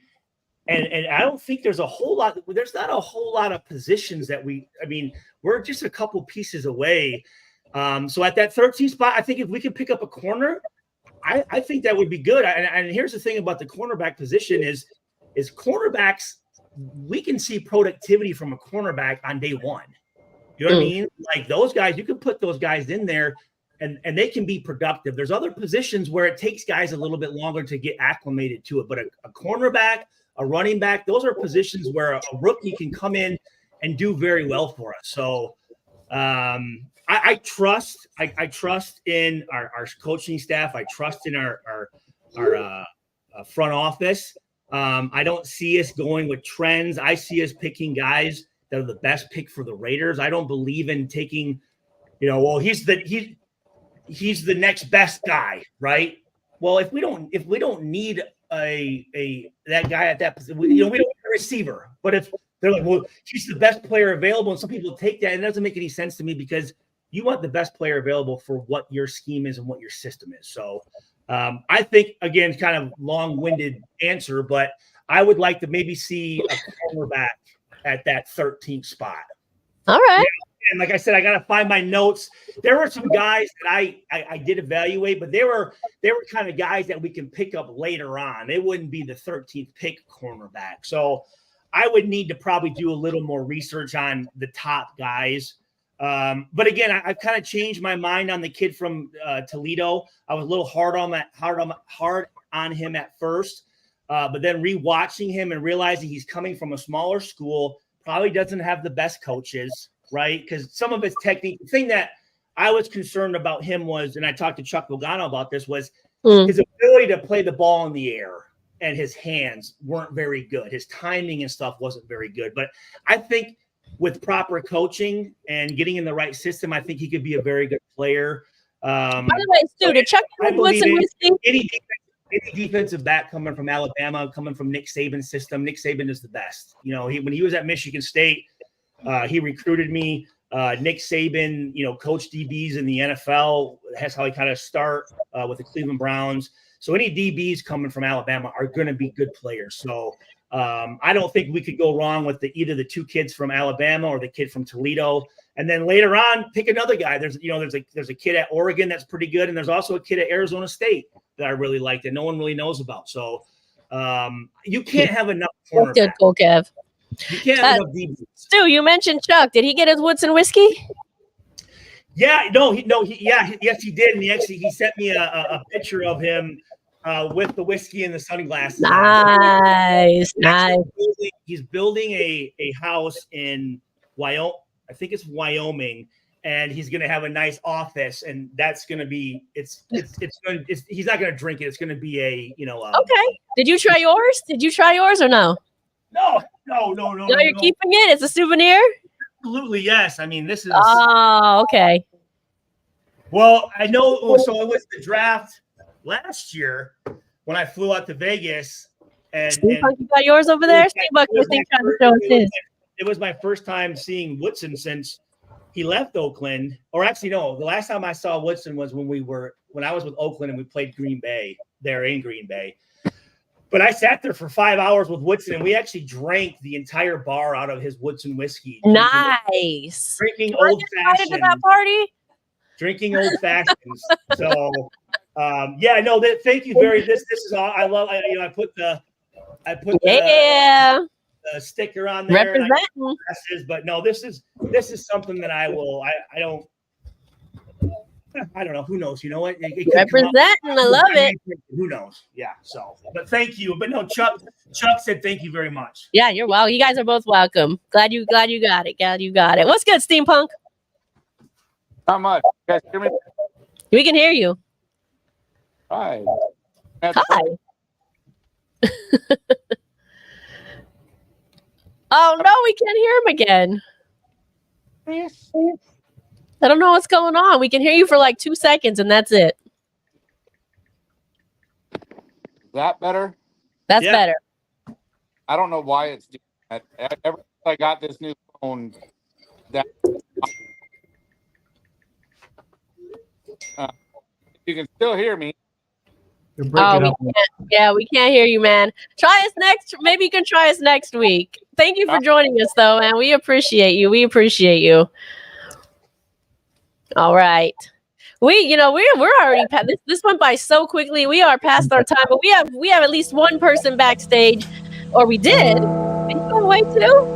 And I don't think there's not a whole lot of positions that we're just a couple pieces away. So at that 13th spot, I think if we can pick up a corner, I think that would be good. And here's the thing about the cornerback position is cornerbacks, we can see productivity from a cornerback on day one. You know what I mean? Like those guys, you can put those guys in there and they can be productive. There's other positions where it takes guys a little bit longer to get acclimated to it. But a cornerback, a running back, those are positions where a rookie can come in and do very well for us. So I trust in our coaching staff. I trust in our front office. I don't see us going with trends. I see us picking guys that are the best pick for the Raiders. I don't believe in taking, he's the next best guy, right? Well, if we don't need that guy at that position, we don't need a receiver. But if they're like, well, he's the best player available, and some people take that, and it doesn't make any sense to me because you want the best player available for what your scheme is and what your system is. So I think, again, kind of long-winded answer, but I would like to maybe see a cornerback at that 13th spot. All right. Yeah, and like I said, I got to find my notes. There were some guys that I did evaluate, but they were kind of guys that we can pick up later on. They wouldn't be the 13th pick cornerback. So I would need to probably do a little more research on the top guys. But again, I've kind of changed my mind on the kid from Toledo. I was a little hard on him at first, but then rewatching him and realizing he's coming from a smaller school, probably doesn't have the best coaches, right? Because some of his technique, the thing that I was concerned about him was, and I talked to Chuck Logano about this, was his ability to play the ball in the air, and his hands weren't very good. His timing and stuff wasn't very good. But I think with proper coaching and getting in the right system, I think he could be a very good player. By the way, Stu, to Chuck Woodson, any defensive back coming from Alabama, coming from Nick Saban's system, Nick Saban is the best. When he was at Michigan State, he recruited me. Nick Saban, coached DBs in the NFL. That's how he kind of start with the Cleveland Browns. So any DBs coming from Alabama are going to be good players. So I don't think we could go wrong with either the two kids from Alabama or the kid from Toledo. And then later on, pick another guy. There's a kid at Oregon that's pretty good, and there's also a kid at Arizona State that I really like that no one really knows about. So you can't have enough cornerbacks. Good, Kev. You can't have enough DBs. Stu, you mentioned Chuck. Did he get his Woodson whiskey? Yeah, yes, he did. And he sent me a picture of him with the whiskey and the sunglasses. Nice. He's building a house in Wyoming. I think it's Wyoming, and he's going to have a nice office, and that's going to be he's not going to drink it. It's going to be okay. Did you try yours or no? No. No, you're keeping it? It's a souvenir? Absolutely, yes. I mean, this is. Oh, okay. Well, I know. So it was the draft last year when I flew out to Vegas. And you got yours over there? Steampunk, you think trying to show us his. It was my first time seeing Woodson since he left Oakland. Or actually, no, the last time I saw Woodson was when I was with Oakland and we played Green Bay there in Green Bay. But I sat there for 5 hours with Woodson, and we actually drank the entire bar out of his Woodson whiskey. Nice. Drinking old fashions. To that party? Drinking old fashions. So, thank you very. This is all. I love. I put the I put Yeah. the sticker on there. Representing. But no, this is something that I don't know. Who knows? You know what? It could Representing. I love it. Who knows? Yeah. So, but thank you. But no, Chuck said thank you very much. Yeah, you're welcome. You guys are both welcome. Glad you got it. Glad you got it. What's good, Steampunk? Not much. You guys hear me? We can hear you. Hi. Hi. Oh no, we can't hear him again. I don't know what's going on. We can hear you for like 2 seconds and that's it. That better? That's better. I don't know why it's doing that. Ever since I got this new phone, that you can still hear me. Oh, we can't hear you, man. Try us next. Maybe you can try us next week. Thank you for joining us, though, man. We appreciate you. All right. We're already past this went by so quickly. We are past our time, but we have at least one person backstage, or we did. Are you going away too?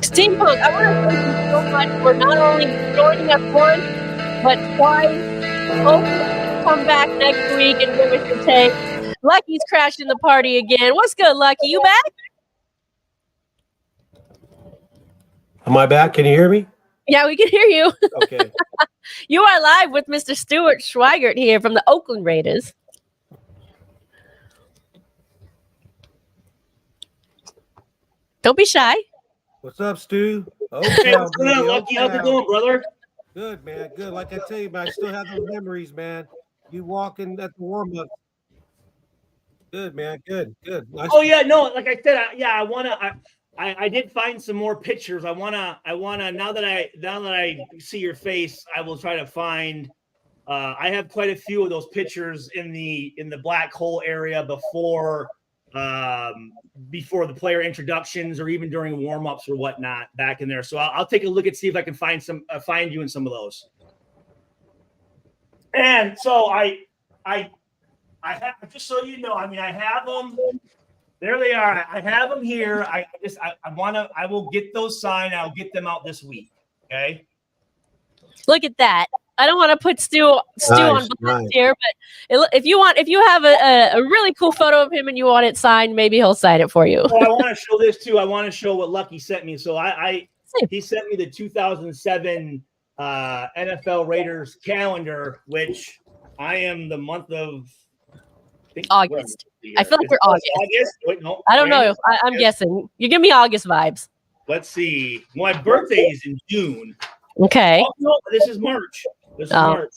Steampunk, I want to thank you so much for not only joining us once, but twice. Hopefully come back next week and give us your take. Lucky's crashing the party again. What's good, Lucky? You back? Am I back? Can you hear me? Yeah, we can hear you. Okay. You are live with Mr. Stuart Schweigert here from the Oakland Raiders. Don't be shy. What's up, Stu? Hey, what's going on, Lucky? How's it going, brother? Good, man. Good. Like I tell you, man, I still have those memories, man. You walking at the warm-up. Good, man. Good. Nice. Oh yeah, no, like I said, I did find some more pictures. I wanna now that I see your face, I will try to find. I have quite a few of those pictures in the black hole area before the player introductions or even during warm-ups or whatnot back in there. So I'll take a look and see if I can find you in some of those. And so I have, just so you know, I mean, I have them. There they are. I have them here. I will get those signed. I'll get them out this week. Okay. Look at that. I don't want to put Stu on blast here, but if you have a really cool photo of him and you want it signed, maybe he'll sign it for you. Well, I want to show this too. I want to show what Lucky sent me. So he sent me the 2007 NFL Raiders calendar, which I am the month of August. I feel like we're August. Wait, no, I don't know. I'm guessing. You give me August vibes. Let's see. My birthday is in June. Okay. Oh, no, this is March. March.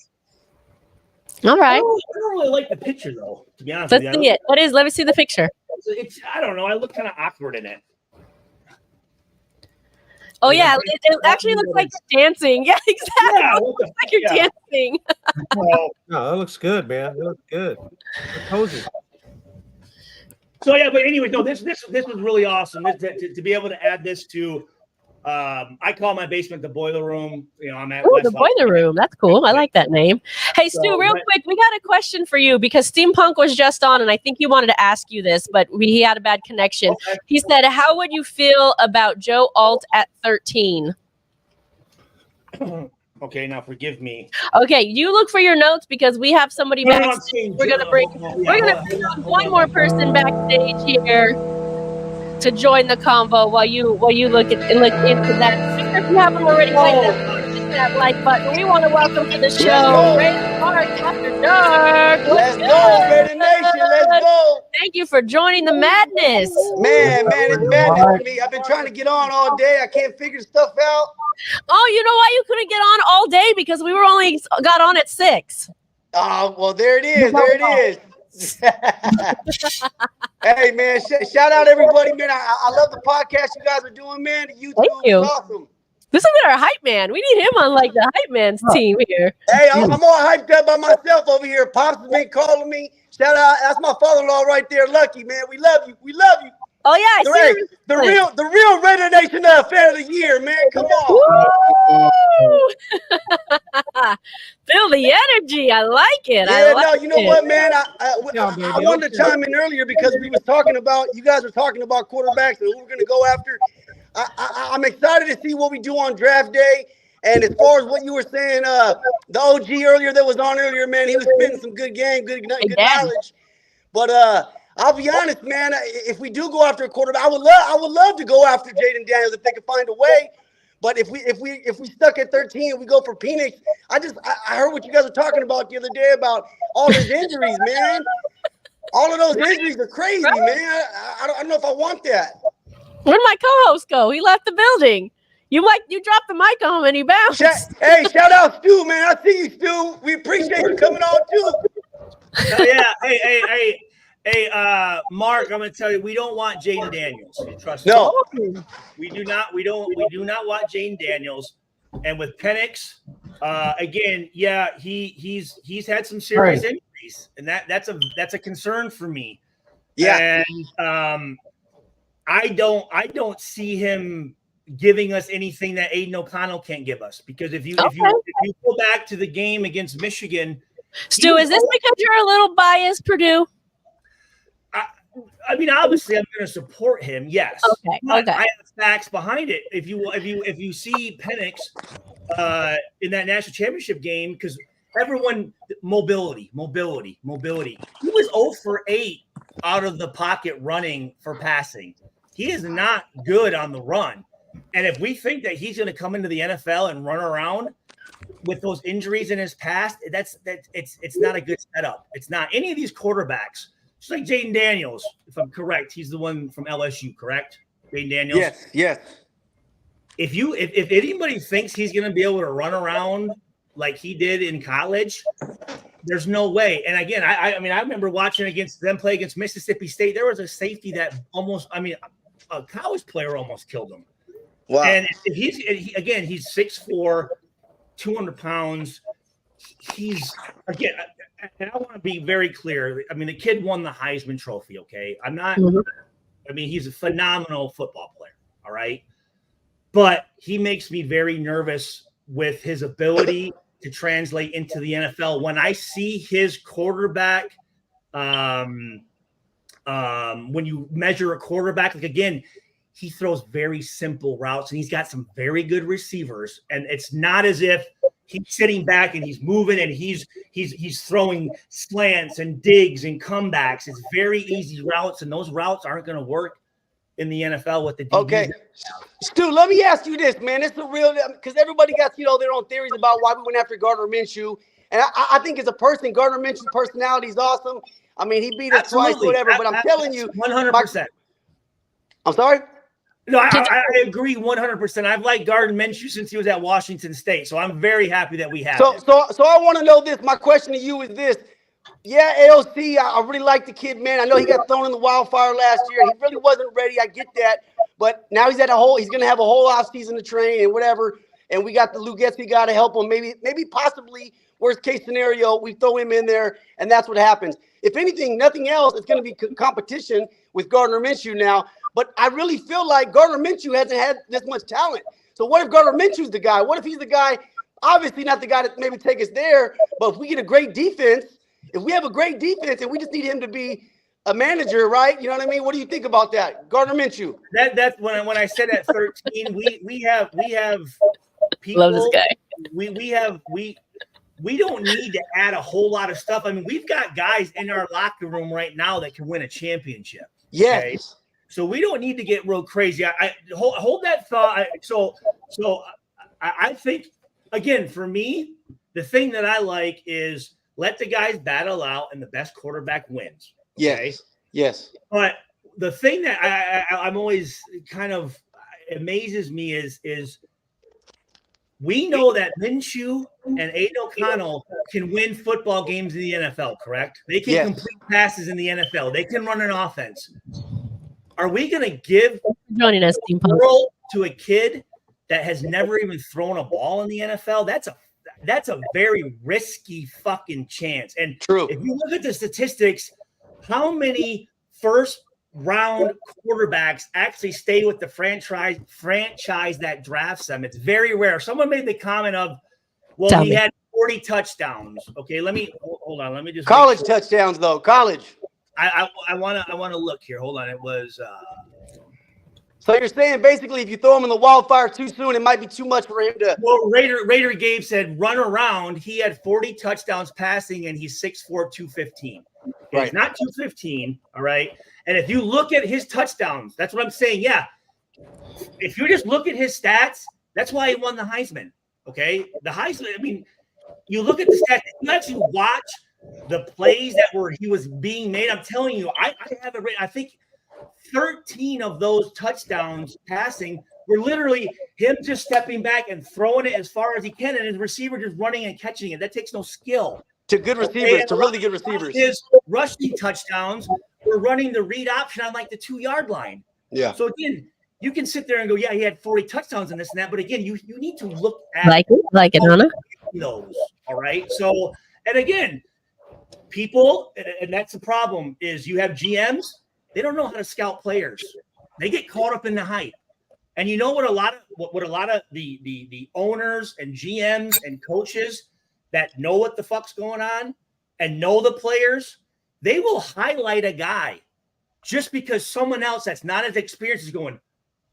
All right. I don't really like the picture though, to be honest Let's with you. see it. What is? Let me see the picture. I don't know. I look kind of awkward in it. Oh yeah, it actually looks like you're dancing. Yeah, exactly. Yeah, it looks like you're dancing. No, that looks good, man. That looks good. Cozy. So yeah, but anyway, no, this was really awesome. To be able to add this to, I call my basement the boiler room. You know, I'm at the boiler room. That's cool. I like that name. Hey, Stu, real quick, we got a question for you because Steampunk was just on, and I think he wanted to ask you this, but he had a bad connection. Okay. He said, "How would you feel about Joe Alt at 13?" Okay, now forgive me. Okay, you look for your notes because we have somebody backstage. We're gonna bring on one more person backstage here to join the convo while you look into that. If you haven't already hit that like button. We want to welcome to the show Raiders Park After Dark. Let's go, Raider Nation. Let's go. Thank you for joining the madness. Man, it's madness for me. I've been trying to get on all day. I can't figure stuff out. Oh, you know why you couldn't get on all day? Because we were only got on at 6. Oh, well, there it is. There it is. Hey, man, shout out everybody, man. I love the podcast you guys are doing, man. The YouTube is awesome. This is our hype man. We need him on like the hype man's team here. Hey, I'm all hyped up by myself over here. Pops has been calling me. Shout out. That's my father-in-law right there, Lucky, man. We love you. We love you. Oh yeah, I see. The real Raider Nation fan of the year, man. Come on. Feel the energy. I like it. Yeah, no, you know what, man? I wanted to chime in earlier because we was talking about, you guys were talking about quarterbacks and who we're going to go after. I'm excited to see what we do on draft day. And as far as what you were saying, the OG earlier that was on earlier, man, he was spitting some good game, good knowledge. But I'll be honest, man. If we do go after a quarterback, I would love to go after Jaden Daniels if they can find a way. But if we stuck at 13 and we go for Penix, I heard what you guys were talking about the other day about all his injuries, man. All of those injuries are crazy, man. I don't know if I want that. Where'd my co-host go? He left the building. You dropped the mic on him and he bounced. Hey, shout out Stu, man. I see you, Stu. We appreciate you coming on too. Oh, yeah. Hey, Mark, I'm gonna tell you, we don't want Jaden Daniels. Trust me. No, we do not. We do not want Jaden Daniels. And with Penix, again, yeah, he's had some serious injuries, and that's a concern for me. Yeah, and I don't see him giving us anything that Aiden O'Connell can't give us, because if you go back to the game against Michigan, Stu, is this because you're a little biased, Purdue? I mean, obviously, I'm going to support him. Yes. Okay. I have facts behind it. If you see Penix in that national championship game, because everyone mobility. He was 0 for 8 out of the pocket running for passing. He is not good on the run. And if we think that he's going to come into the NFL and run around with those injuries in his past, it's not a good setup. It's not. Any of these quarterbacks. Just like Jaden Daniels, if I'm correct, he's the one from LSU, correct? Jaden Daniels. Yes. If anybody thinks he's going to be able to run around like he did in college, there's no way. And again, I remember watching them play against Mississippi State. There was a safety that a college player almost killed him. Wow. And he's 6'4", 200 pounds. He's again. And I want to be very clear. I mean, the kid won the Heisman Trophy, okay? I'm not I mean, he's a phenomenal football player, all right? But he makes me very nervous with his ability to translate into the NFL. When I see his quarterback, when you measure a quarterback, like again, he throws very simple routes and he's got some very good receivers. And it's not as if he's sitting back and he's moving and he's throwing slants and digs and comebacks. It's very easy routes, and those routes aren't going to work in the NFL with the DBs. Okay. Stu, let me ask you this, man. It's a real, because everybody got, their own theories about why we went after Gardner Minshew. And I think as a person, Gardner Minshew's personality is awesome. I mean, he beat us twice, whatever. But I'm telling you, 100%. I'm sorry? No, I agree 100%. I've liked Gardner Minshew since he was at Washington State, so I'm very happy that we have him. So I want to know this. My question to you is this. Yeah, AOC, I really like the kid, man. I know he got thrown in the wildfire last year. He really wasn't ready. I get that. But now he's going to have a whole offseason to train and whatever. And we got the Lugetzky guy to help him. Maybe possibly, worst case scenario, we throw him in there, and that's what happens. If anything, nothing else, it's going to be competition with Gardner Minshew now. But I really feel like Gardner Minshew hasn't had this much talent. So what if Gardner Minshew's the guy? What if he's the guy, obviously not the guy that maybe take us there, but if we get a great defense, if we have a great defense and we just need him to be a manager, right? You know what I mean? What do you think about that? Gardner Minshew. That's when I said at 13, we have people. Love this guy. We don't need to add a whole lot of stuff. I mean, we've got guys in our locker room right now that can win a championship. Yes. Okay? So we don't need to get real crazy. I hold that thought. I think, again, for me, the thing that I like is let the guys battle out and the best quarterback wins. Okay? Yes. But the thing that I'm always kind of amazes me is we know that Minshew and Aiden O'Connell can win football games in the NFL, correct? They can complete passes in the NFL. They can run an offense. Are we going to give joining us, Steampunk, to a kid that has never even thrown a ball in the NFL? That's a very risky fucking chance. And true. If you look at the statistics, how many first round quarterbacks actually stay with the franchise that drafts them. It's very rare. Someone made the comment of, well, he had 40 touchdowns. Okay, hold on. Let me just college touchdowns though. College. I want to look here. Hold on. It was. So you're saying basically if you throw him in the wildfire too soon, it might be too much for him to. Well, Raider Gabe said run around. He had 40 touchdowns passing, and he's 6'4", 215. Okay, right. He's not 215. All right. And if you look at his touchdowns, that's what I'm saying. Yeah. If you just look at his stats, that's why he won the Heisman. Okay. The Heisman. I mean, you look at the stats. You actually watch the plays he was being made. I'm telling you, I have it. I think 13 of those touchdowns passing were literally him just stepping back and throwing it as far as he can, and his receiver just running and catching it. That takes no skill. To good receivers, to really good receivers. His rushing touchdowns were running the read option on like the 2-yard line. Yeah. So again, you can sit there and go, yeah, he had 40 touchdowns and this and that, but again, you need to look at like it, Hannah. Those. All right. So, and again, people, and that's the problem, is you have GMs. They don't know how to scout players. They get caught up in the hype. And you know what a lot of the owners and GMs and coaches that know what the fuck's going on and know the players, they will highlight a guy just because someone else that's not as experienced is going,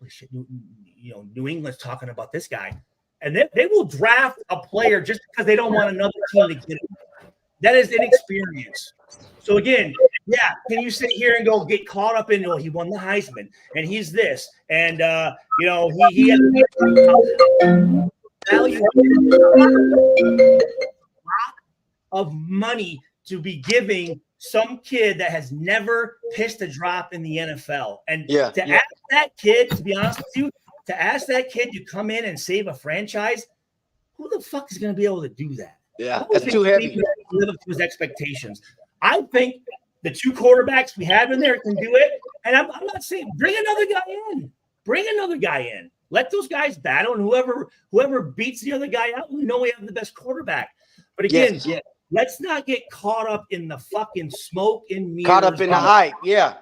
oh, shit, New England's talking about this guy. And they will draft a player just because they don't want another team to get him. That is inexperience. So again, yeah, can you sit here and go get caught up in, he won the Heisman and he's this, and he had value of money to be giving some kid that has never pitched a drop in the NFL, and ask that kid, to be honest with you, to ask that kid to come in and save a franchise, who the fuck is going to be able to do that? Yeah, that's too heavy. Live up to his expectations. I think the 2 quarterbacks we have in there can do it. And I'm not saying bring another guy in. Let those guys battle, and whoever beats the other guy out, we know we have the best quarterback. But again, let's not get caught up in the fucking smoke and mirrors. Caught up in the hype. Yeah.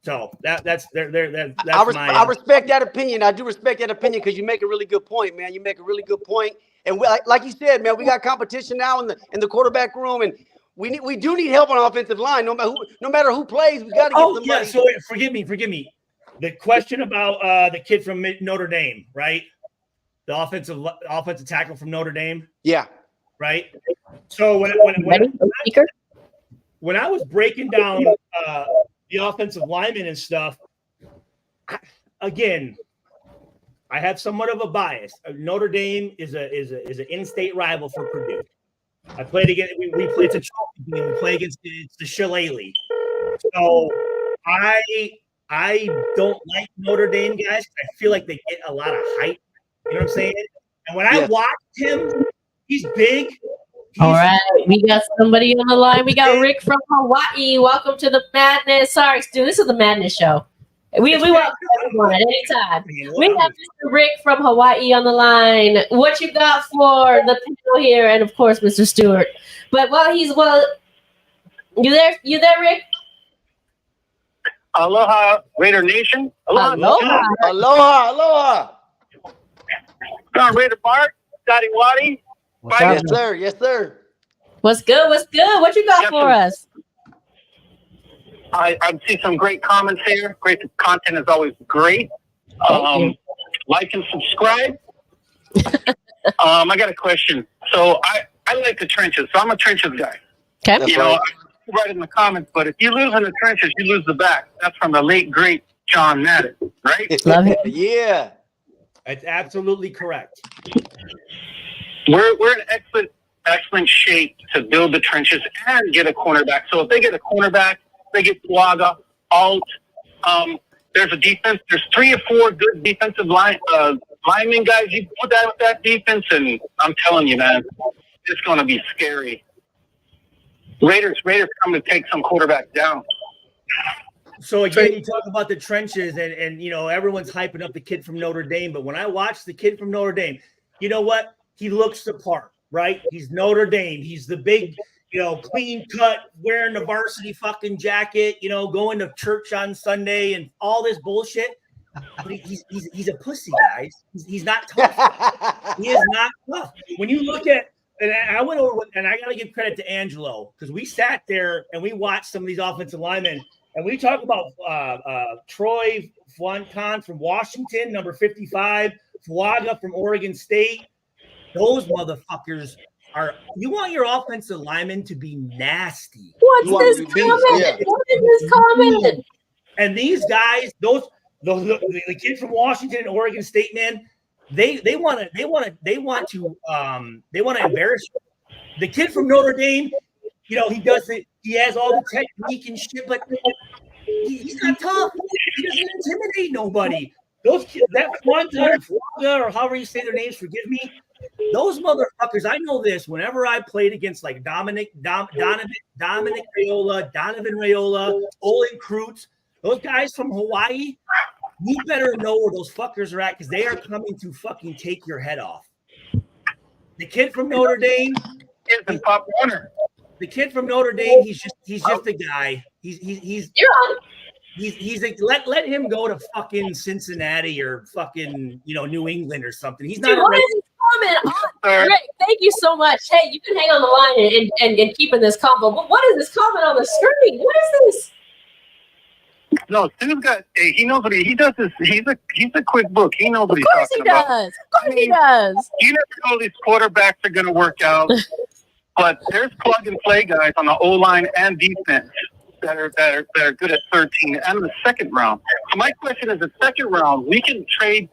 So that's I respect that opinion. I do respect that opinion because you make a really good point, man. You make a really good point. And like you said, man, we got competition now in the quarterback room, and we do need help on offensive line. No matter who plays, we got to get the money. So forgive me. The question about the kid from Notre Dame, right? The offensive tackle from Notre Dame. Yeah. Right. So when I was breaking down the offensive linemen and stuff, I have somewhat of a bias. Notre Dame is an in-state rival for Purdue. I played against. We play. It's a trophy game. We play against the Shillelagh. So I don't like Notre Dame guys. I feel like they get a lot of hype. You know what I'm saying? And when I watched him, he's big. All right, we got somebody on the line. We got Rick from Hawaii. Welcome to the Madness. Sorry, Stu, this is the Madness show. We welcome everyone at any time. We have Mr. Rick from Hawaii on the line. What you got for the people here, and of course, Mr. Stewart. But you there, Rick? Aloha, Raider Nation. Aloha. Raider Bart, Scotty Waddy. Yes, sir. Yes, sir. What's good? What you got for us? I see some great comments here. Great content is always great. Like and subscribe. I got a question. So I like the trenches. So I'm a trenches guy. Okay. I write in the comments, but if you lose in the trenches, you lose the back. That's from the late great John Madden, right? Love it. Yeah. That's absolutely correct. We're in excellent shape to build the trenches and get a cornerback. So if they get a cornerback, they get Flaga, Alt. There's a defense. There's 3 or 4 good defensive linemen guys. You put that with that defense, and I'm telling you, man, it's going to be scary. Raiders come to take some quarterbacks down. So again, you talk about the trenches, and everyone's hyping up the kid from Notre Dame. But when I watch the kid from Notre Dame, you know what? He looks the part, right? He's Notre Dame. He's the big, clean cut, wearing the varsity fucking jacket, going to church on Sunday and all this bullshit. But he's a pussy, guys. He's not tough. He is not tough. When you look at, and I went over, and I got to give credit to Angelo, because we sat there and we watched some of these offensive linemen, and we talk about Troy Fuonkan from Washington, number 55, Fuaga from Oregon State. Those motherfuckers are. You want your offensive linemen to be nasty. What's this comment? Yeah. What is this comment? And these guys, the kid from Washington and Oregon State, man, they want to embarrass you. The kid from Notre Dame, he does it. He has all the technique and shit, but he's not tough. He doesn't intimidate nobody. Those kids, that one time, or however you say their names, forgive me. Those motherfuckers, I know this. Whenever I played against like Donovan Raiola, Olin Kreutz, those guys from Hawaii, you better know where those fuckers are at, because they are coming to fucking take your head off. The kid from Notre Dame is Pop Warner. The kid from Notre Dame, he's just a guy. He's like, let him go to fucking Cincinnati or fucking New England or something. He's not. Dude, what is this comment on? Rick, thank you so much. Hey, you can hang on the line and keep in this combo. But what is this comment on the screen? What is this? No, Stu's got. He knows what he does. He's a quick book. He knows what he's talking about. Of course he does. You never know these quarterbacks are going to work out, but there's plug and play guys on the O line and defense that are good at 13 and the second round. So my question is, the second round we can trade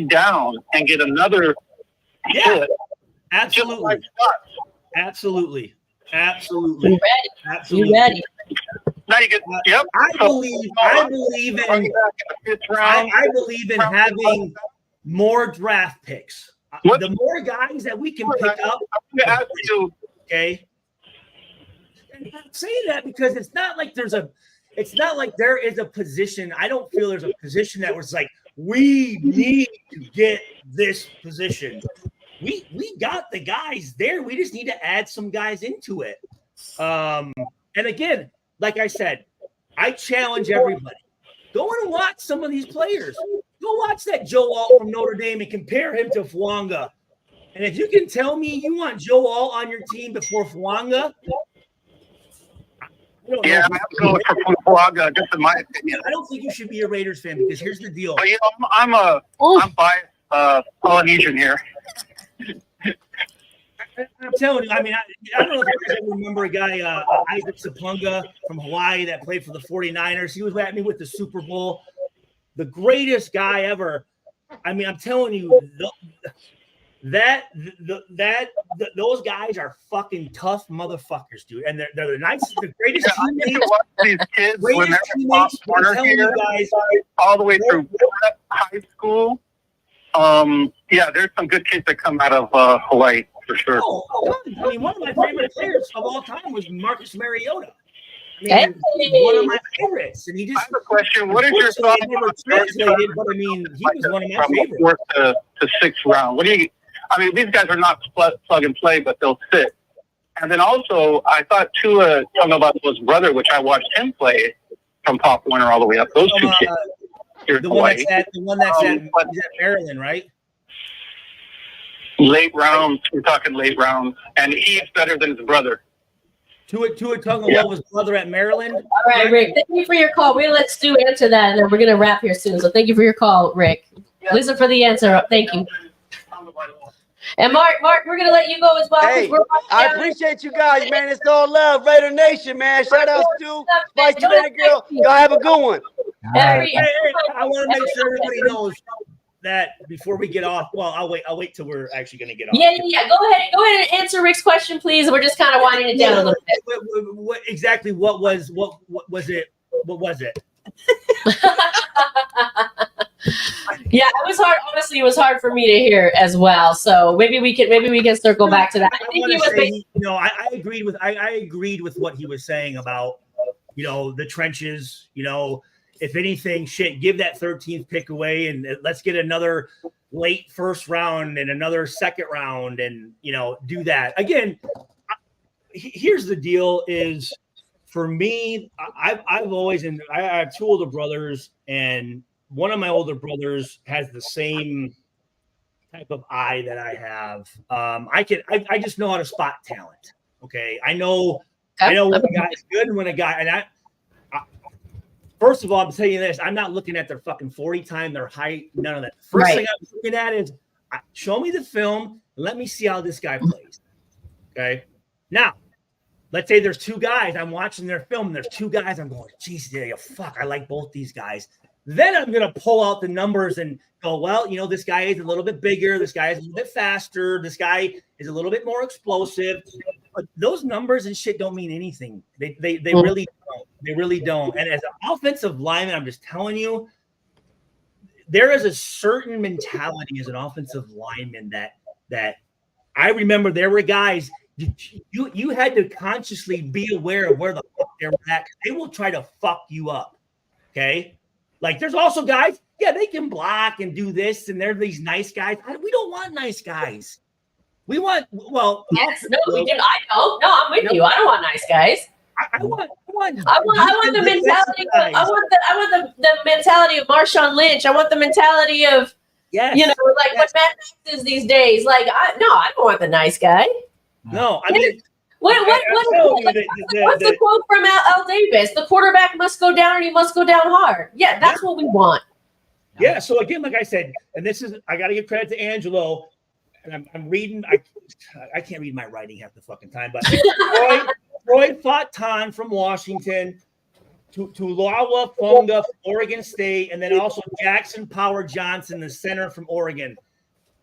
down and get another. Yeah, absolutely. Absolutely. You ready? You ready? Now you get. Yep. I believe in having more draft picks. What? The more guys that we can pick up. Okay. And I'm saying that because it's not like there is a position. I don't feel there's a position that was like, we need to get this position. We got the guys there. We just need to add some guys into it. And again, like I said, I challenge everybody. Go and watch some of these players. Go watch that Joe Alt from Notre Dame and compare him to Fuanga. And if you can tell me you want Joe Alt on your team before Fuanga, yeah, I have to go for Fuanga, just in my opinion. I don't think you should be a Raiders fan, because here's the deal. But, I'm biased Polynesian here. I'm telling you, I mean, I don't know if you guys remember a guy, Isaac Sapunga from Hawaii that played for the 49ers. He was at me with the Super Bowl. The greatest guy ever. I mean, I'm telling you, those guys are fucking tough motherfuckers, dude. And they're the nicest, the greatest teammates. These kids, when they're top corner here, guys, all the way through high school. Yeah, there's some good kids that come out of Hawaii for sure. I mean, one of my favorite players of all time was Marcus Mariota. I mean, one of my favorites, and he just. I have a question. What is your thought on translated? But I mean, he was one of my favorites. From the 4th to 6th round. What do you? I mean, these guys are not plug and play, but they'll sit. And then also, I thought Tua Tagovailoa's brother, which I watched him play from Pop Warner all the way up. Those two kids. The one that's at Maryland, right? Late rounds. We're talking late rounds, and he's better than his brother. Tua Tagovailoa's brother at Maryland. All right, Rick. Thank you for your call. We're gonna let Stu answer that, and then we're gonna wrap here soon. So thank you for your call, Rick. Listen for the answer. Thank you. And Mark, we're gonna let you go as well. Hey, I appreciate you guys, man. It's all love, Raider Nation, man. Shout out to Spice Tomato Girl. Y'all have a good one. I want to make sure everybody knows that before we get off. Well, I'll wait till we're actually going to get off. Yeah. Go ahead and answer Rick's question, please. We're just kind of winding it down a little bit. What exactly? What was it? What was it? Yeah, it was hard. Honestly, it was hard for me to hear as well. So maybe we can circle back to that. I agreed with what he was saying about the trenches. If anything, give that 13th pick away and let's get another late 1st round and another 2nd round and do that again. here's the deal is for me, I've always, and I have two older brothers, and one of my older brothers has the same type of eye that I have. I just know how to spot talent. Okay. I know when a guy's good and when a guy, and I first of all, I'm telling you this, I'm not looking at their fucking 40 time, their height, none of that. First thing I'm looking at is show me the film. Let me see how this guy plays. Okay. Now, let's say there's two guys. I'm watching their film. And there's two guys. I'm going, geez, yeah, fuck. I like both these guys. Then I'm going to pull out the numbers and go, well, you know, this guy is a little bit bigger. This guy is a little bit faster. This guy is a little bit more explosive. But those numbers and shit don't mean anything. They really don't. They really don't. And as an offensive lineman, I'm just telling you, there is a certain mentality as an offensive lineman that I remember there were guys you had to consciously be aware of where the fuck they're at. They will try to fuck you up. Okay. Like there's also guys, yeah, they can block and do this, and they're these nice guys. We don't want nice guys. We want yes, no, we do. I don't. No, I'm with you. I don't want nice guys. I want the mentality. I want the mentality of Marshawn Lynch. I want the mentality of you know, like what Madd Maxx is these days. Like I don't want the nice guy. No, I mean, what's the quote from Al Davis? The quarterback must go down and he must go down hard. Yeah, that's what we want. Yeah. So again, like I said, and this is, I got to give credit to Angelo, and I'm reading. I can't read my writing half the fucking time, but Troy Fatan from Washington, to Lawa Funga from Oregon State, and then also Jackson Power Johnson, the center from Oregon.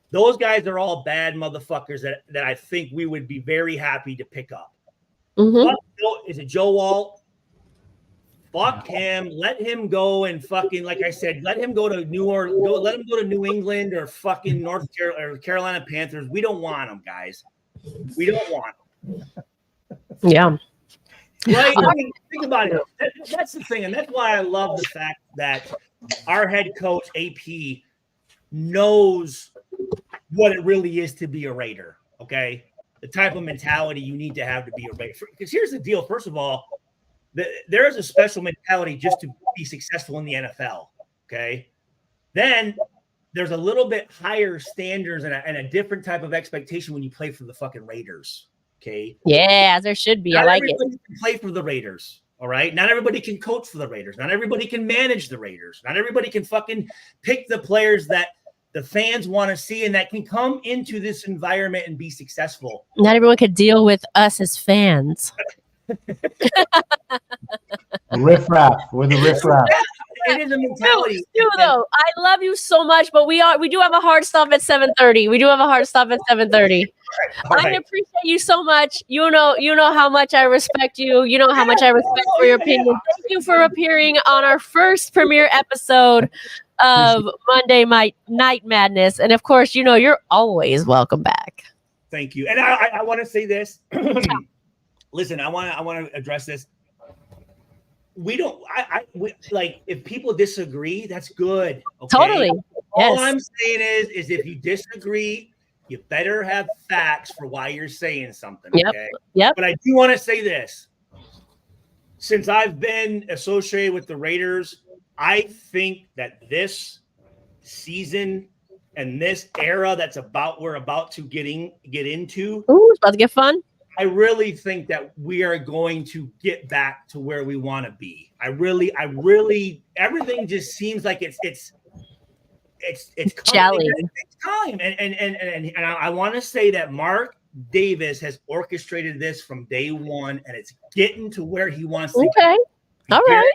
Those guys are all bad motherfuckers that I think we would be very happy to pick up. Mm-hmm. Is it Joe Walt? Fuck him. Let him go and fucking, like I said, let him go to let him go to New England or fucking North Carolina or Carolina Panthers. We don't want them, guys. We don't want them. Yeah. Right? I mean, think about it. That's the thing. And that's why I love the fact that our head coach, AP, knows what it really is to be a Raider. Okay. The type of mentality you need to have to be a Raider. Because here's the deal. First of all, there is a special mentality just to be successful in the NFL. Okay. Then there's a little bit higher standards and a different type of expectation when you play for the fucking Raiders. Okay. Yeah, there should be. Not I like it. Can play for the Raiders. All right. Not everybody can coach for the Raiders. Not everybody can manage the Raiders. Not everybody can fucking pick the players that the fans want to see and that can come into this environment and be successful. Not everyone could deal with us as fans. Riff-raff. We're the riff-raff. It is a mentality. Stu, though, I love you so much, but we do have a hard stop at 7:30. We do have a hard stop at 7:30. I appreciate you so much. You know how much I respect you. You know how much I respect for your opinion. Thank you for appearing on our first premiere episode of Monday Night Madness. And of course, you're always welcome back. Thank you. And I want to say this. Listen, I want to address this. We like if people disagree, that's good. Okay? Totally. All I'm saying is if you disagree, you better have facts for why you're saying something. Yep. Okay. Yep. But I do want to say this. Since I've been associated with the Raiders, I think that this season and this era we're about to get into. Ooh, it's about to get fun. I really think that we are going to get back to where we want to be. I really, everything just seems like it's jelly. It's time. And I want to say that Mark Davis has orchestrated this from day one, and it's getting to where he wants to get. All right.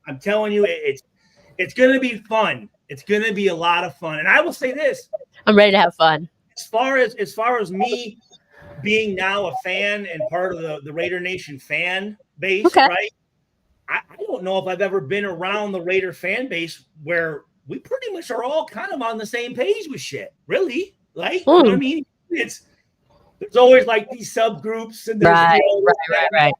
I'm telling you, it's going to be fun. It's going to be a lot of fun. And I will say this. I'm ready to have fun. As far as me being now a fan and part of the Raider Nation fan base, right? I don't know if I've ever been around the Raider fan base where we pretty much are all kind of on the same page with shit. Really? Like, you know what I mean? There's always like these subgroups and there's right.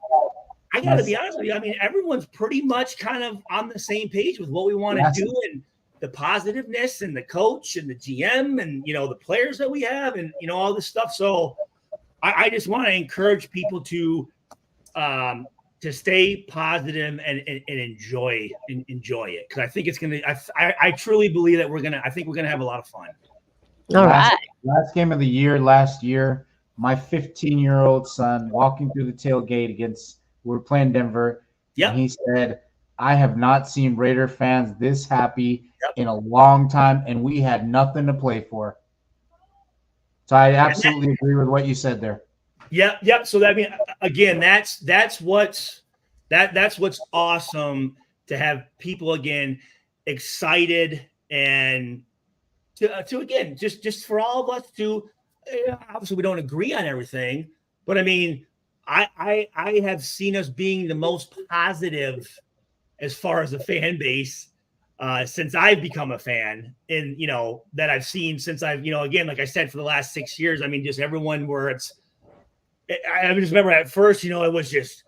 I got to be honest with you. I mean, everyone's pretty much kind of on the same page with what we want to do and the positiveness and the coach and the GM and, the players that we have and, all this stuff. So I just want to encourage people to stay positive and enjoy it, because I think it's gonna. I truly believe that I think we're gonna have a lot of fun. All right. Last game of the year last year, my 15-year-old son walking through the tailgate we were playing Denver. Yep. And he said, I have not seen Raider fans this happy in a long time, and we had nothing to play for. So I absolutely agree with what you said there. Yep. So that again, that's what's awesome, to have people again excited, and to again just for all of us to, obviously we don't agree on everything, but I mean, I have seen us being the most positive as far as the fan base since I've become a fan, and that I've seen since I've again, like I said, for the last 6 years. I mean, just everyone where I just remember at first, it was just,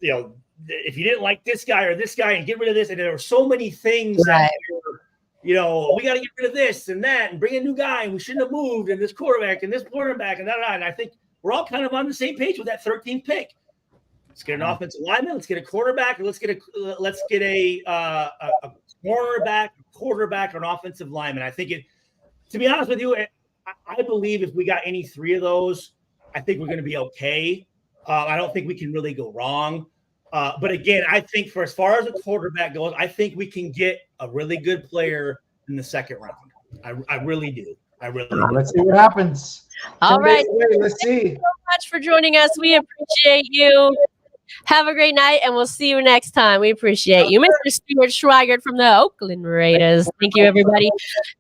if you didn't like this guy or this guy, and get rid of this, and there were so many things that were, we got to get rid of this and that and bring a new guy, and we shouldn't have moved, and this quarterback and this quarterback and that. And I think we're all kind of on the same page with that 13th pick. Let's get an offensive lineman. Let's get a quarterback. And let's get a cornerback, quarterback, or an offensive lineman. I think to be honest with you, I believe if we got any three of those, I think we're going to be okay. I don't think we can really go wrong. But again, I think as far as a quarterback goes, I think we can get a really good player in the second round. I really do. Let's see what happens. All right. Let's see. Thank you so much for joining us. We appreciate you. Have a great night, and we'll see you next time. We appreciate you. Mr. Stuart Schweigert from the Oakland Raiders. Thank you, everybody.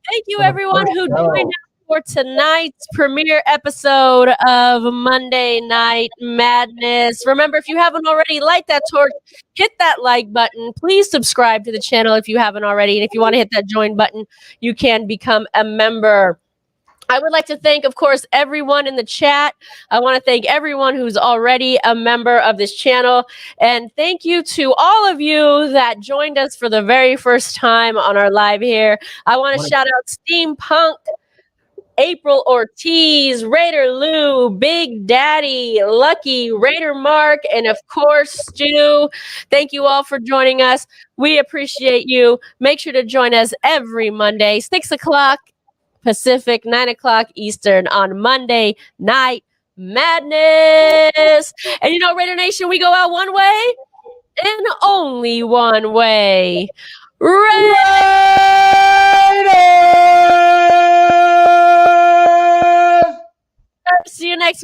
Thank you, everyone who joined us for tonight's premiere episode of Monday Night Madness. Remember, if you haven't already, light that torch, hit that like button. Please subscribe to the channel if you haven't already. And if you want to hit that join button, you can become a member. I would like to thank, of course, everyone in the chat. I want to thank everyone who's already a member of this channel. And thank you to all of you that joined us for the very first time on our live here. I want to shout out Steampunk, April Ortiz, Raider Lou, Big Daddy, Lucky, Raider Mark, and of course, Stu. Thank you all for joining us. We appreciate you. Make sure to join us every Monday, 6 o'clock Pacific, 9 o'clock Eastern on Monday Night Madness. And Raider Nation, we go out one way and only one way. Raiders! See you next week.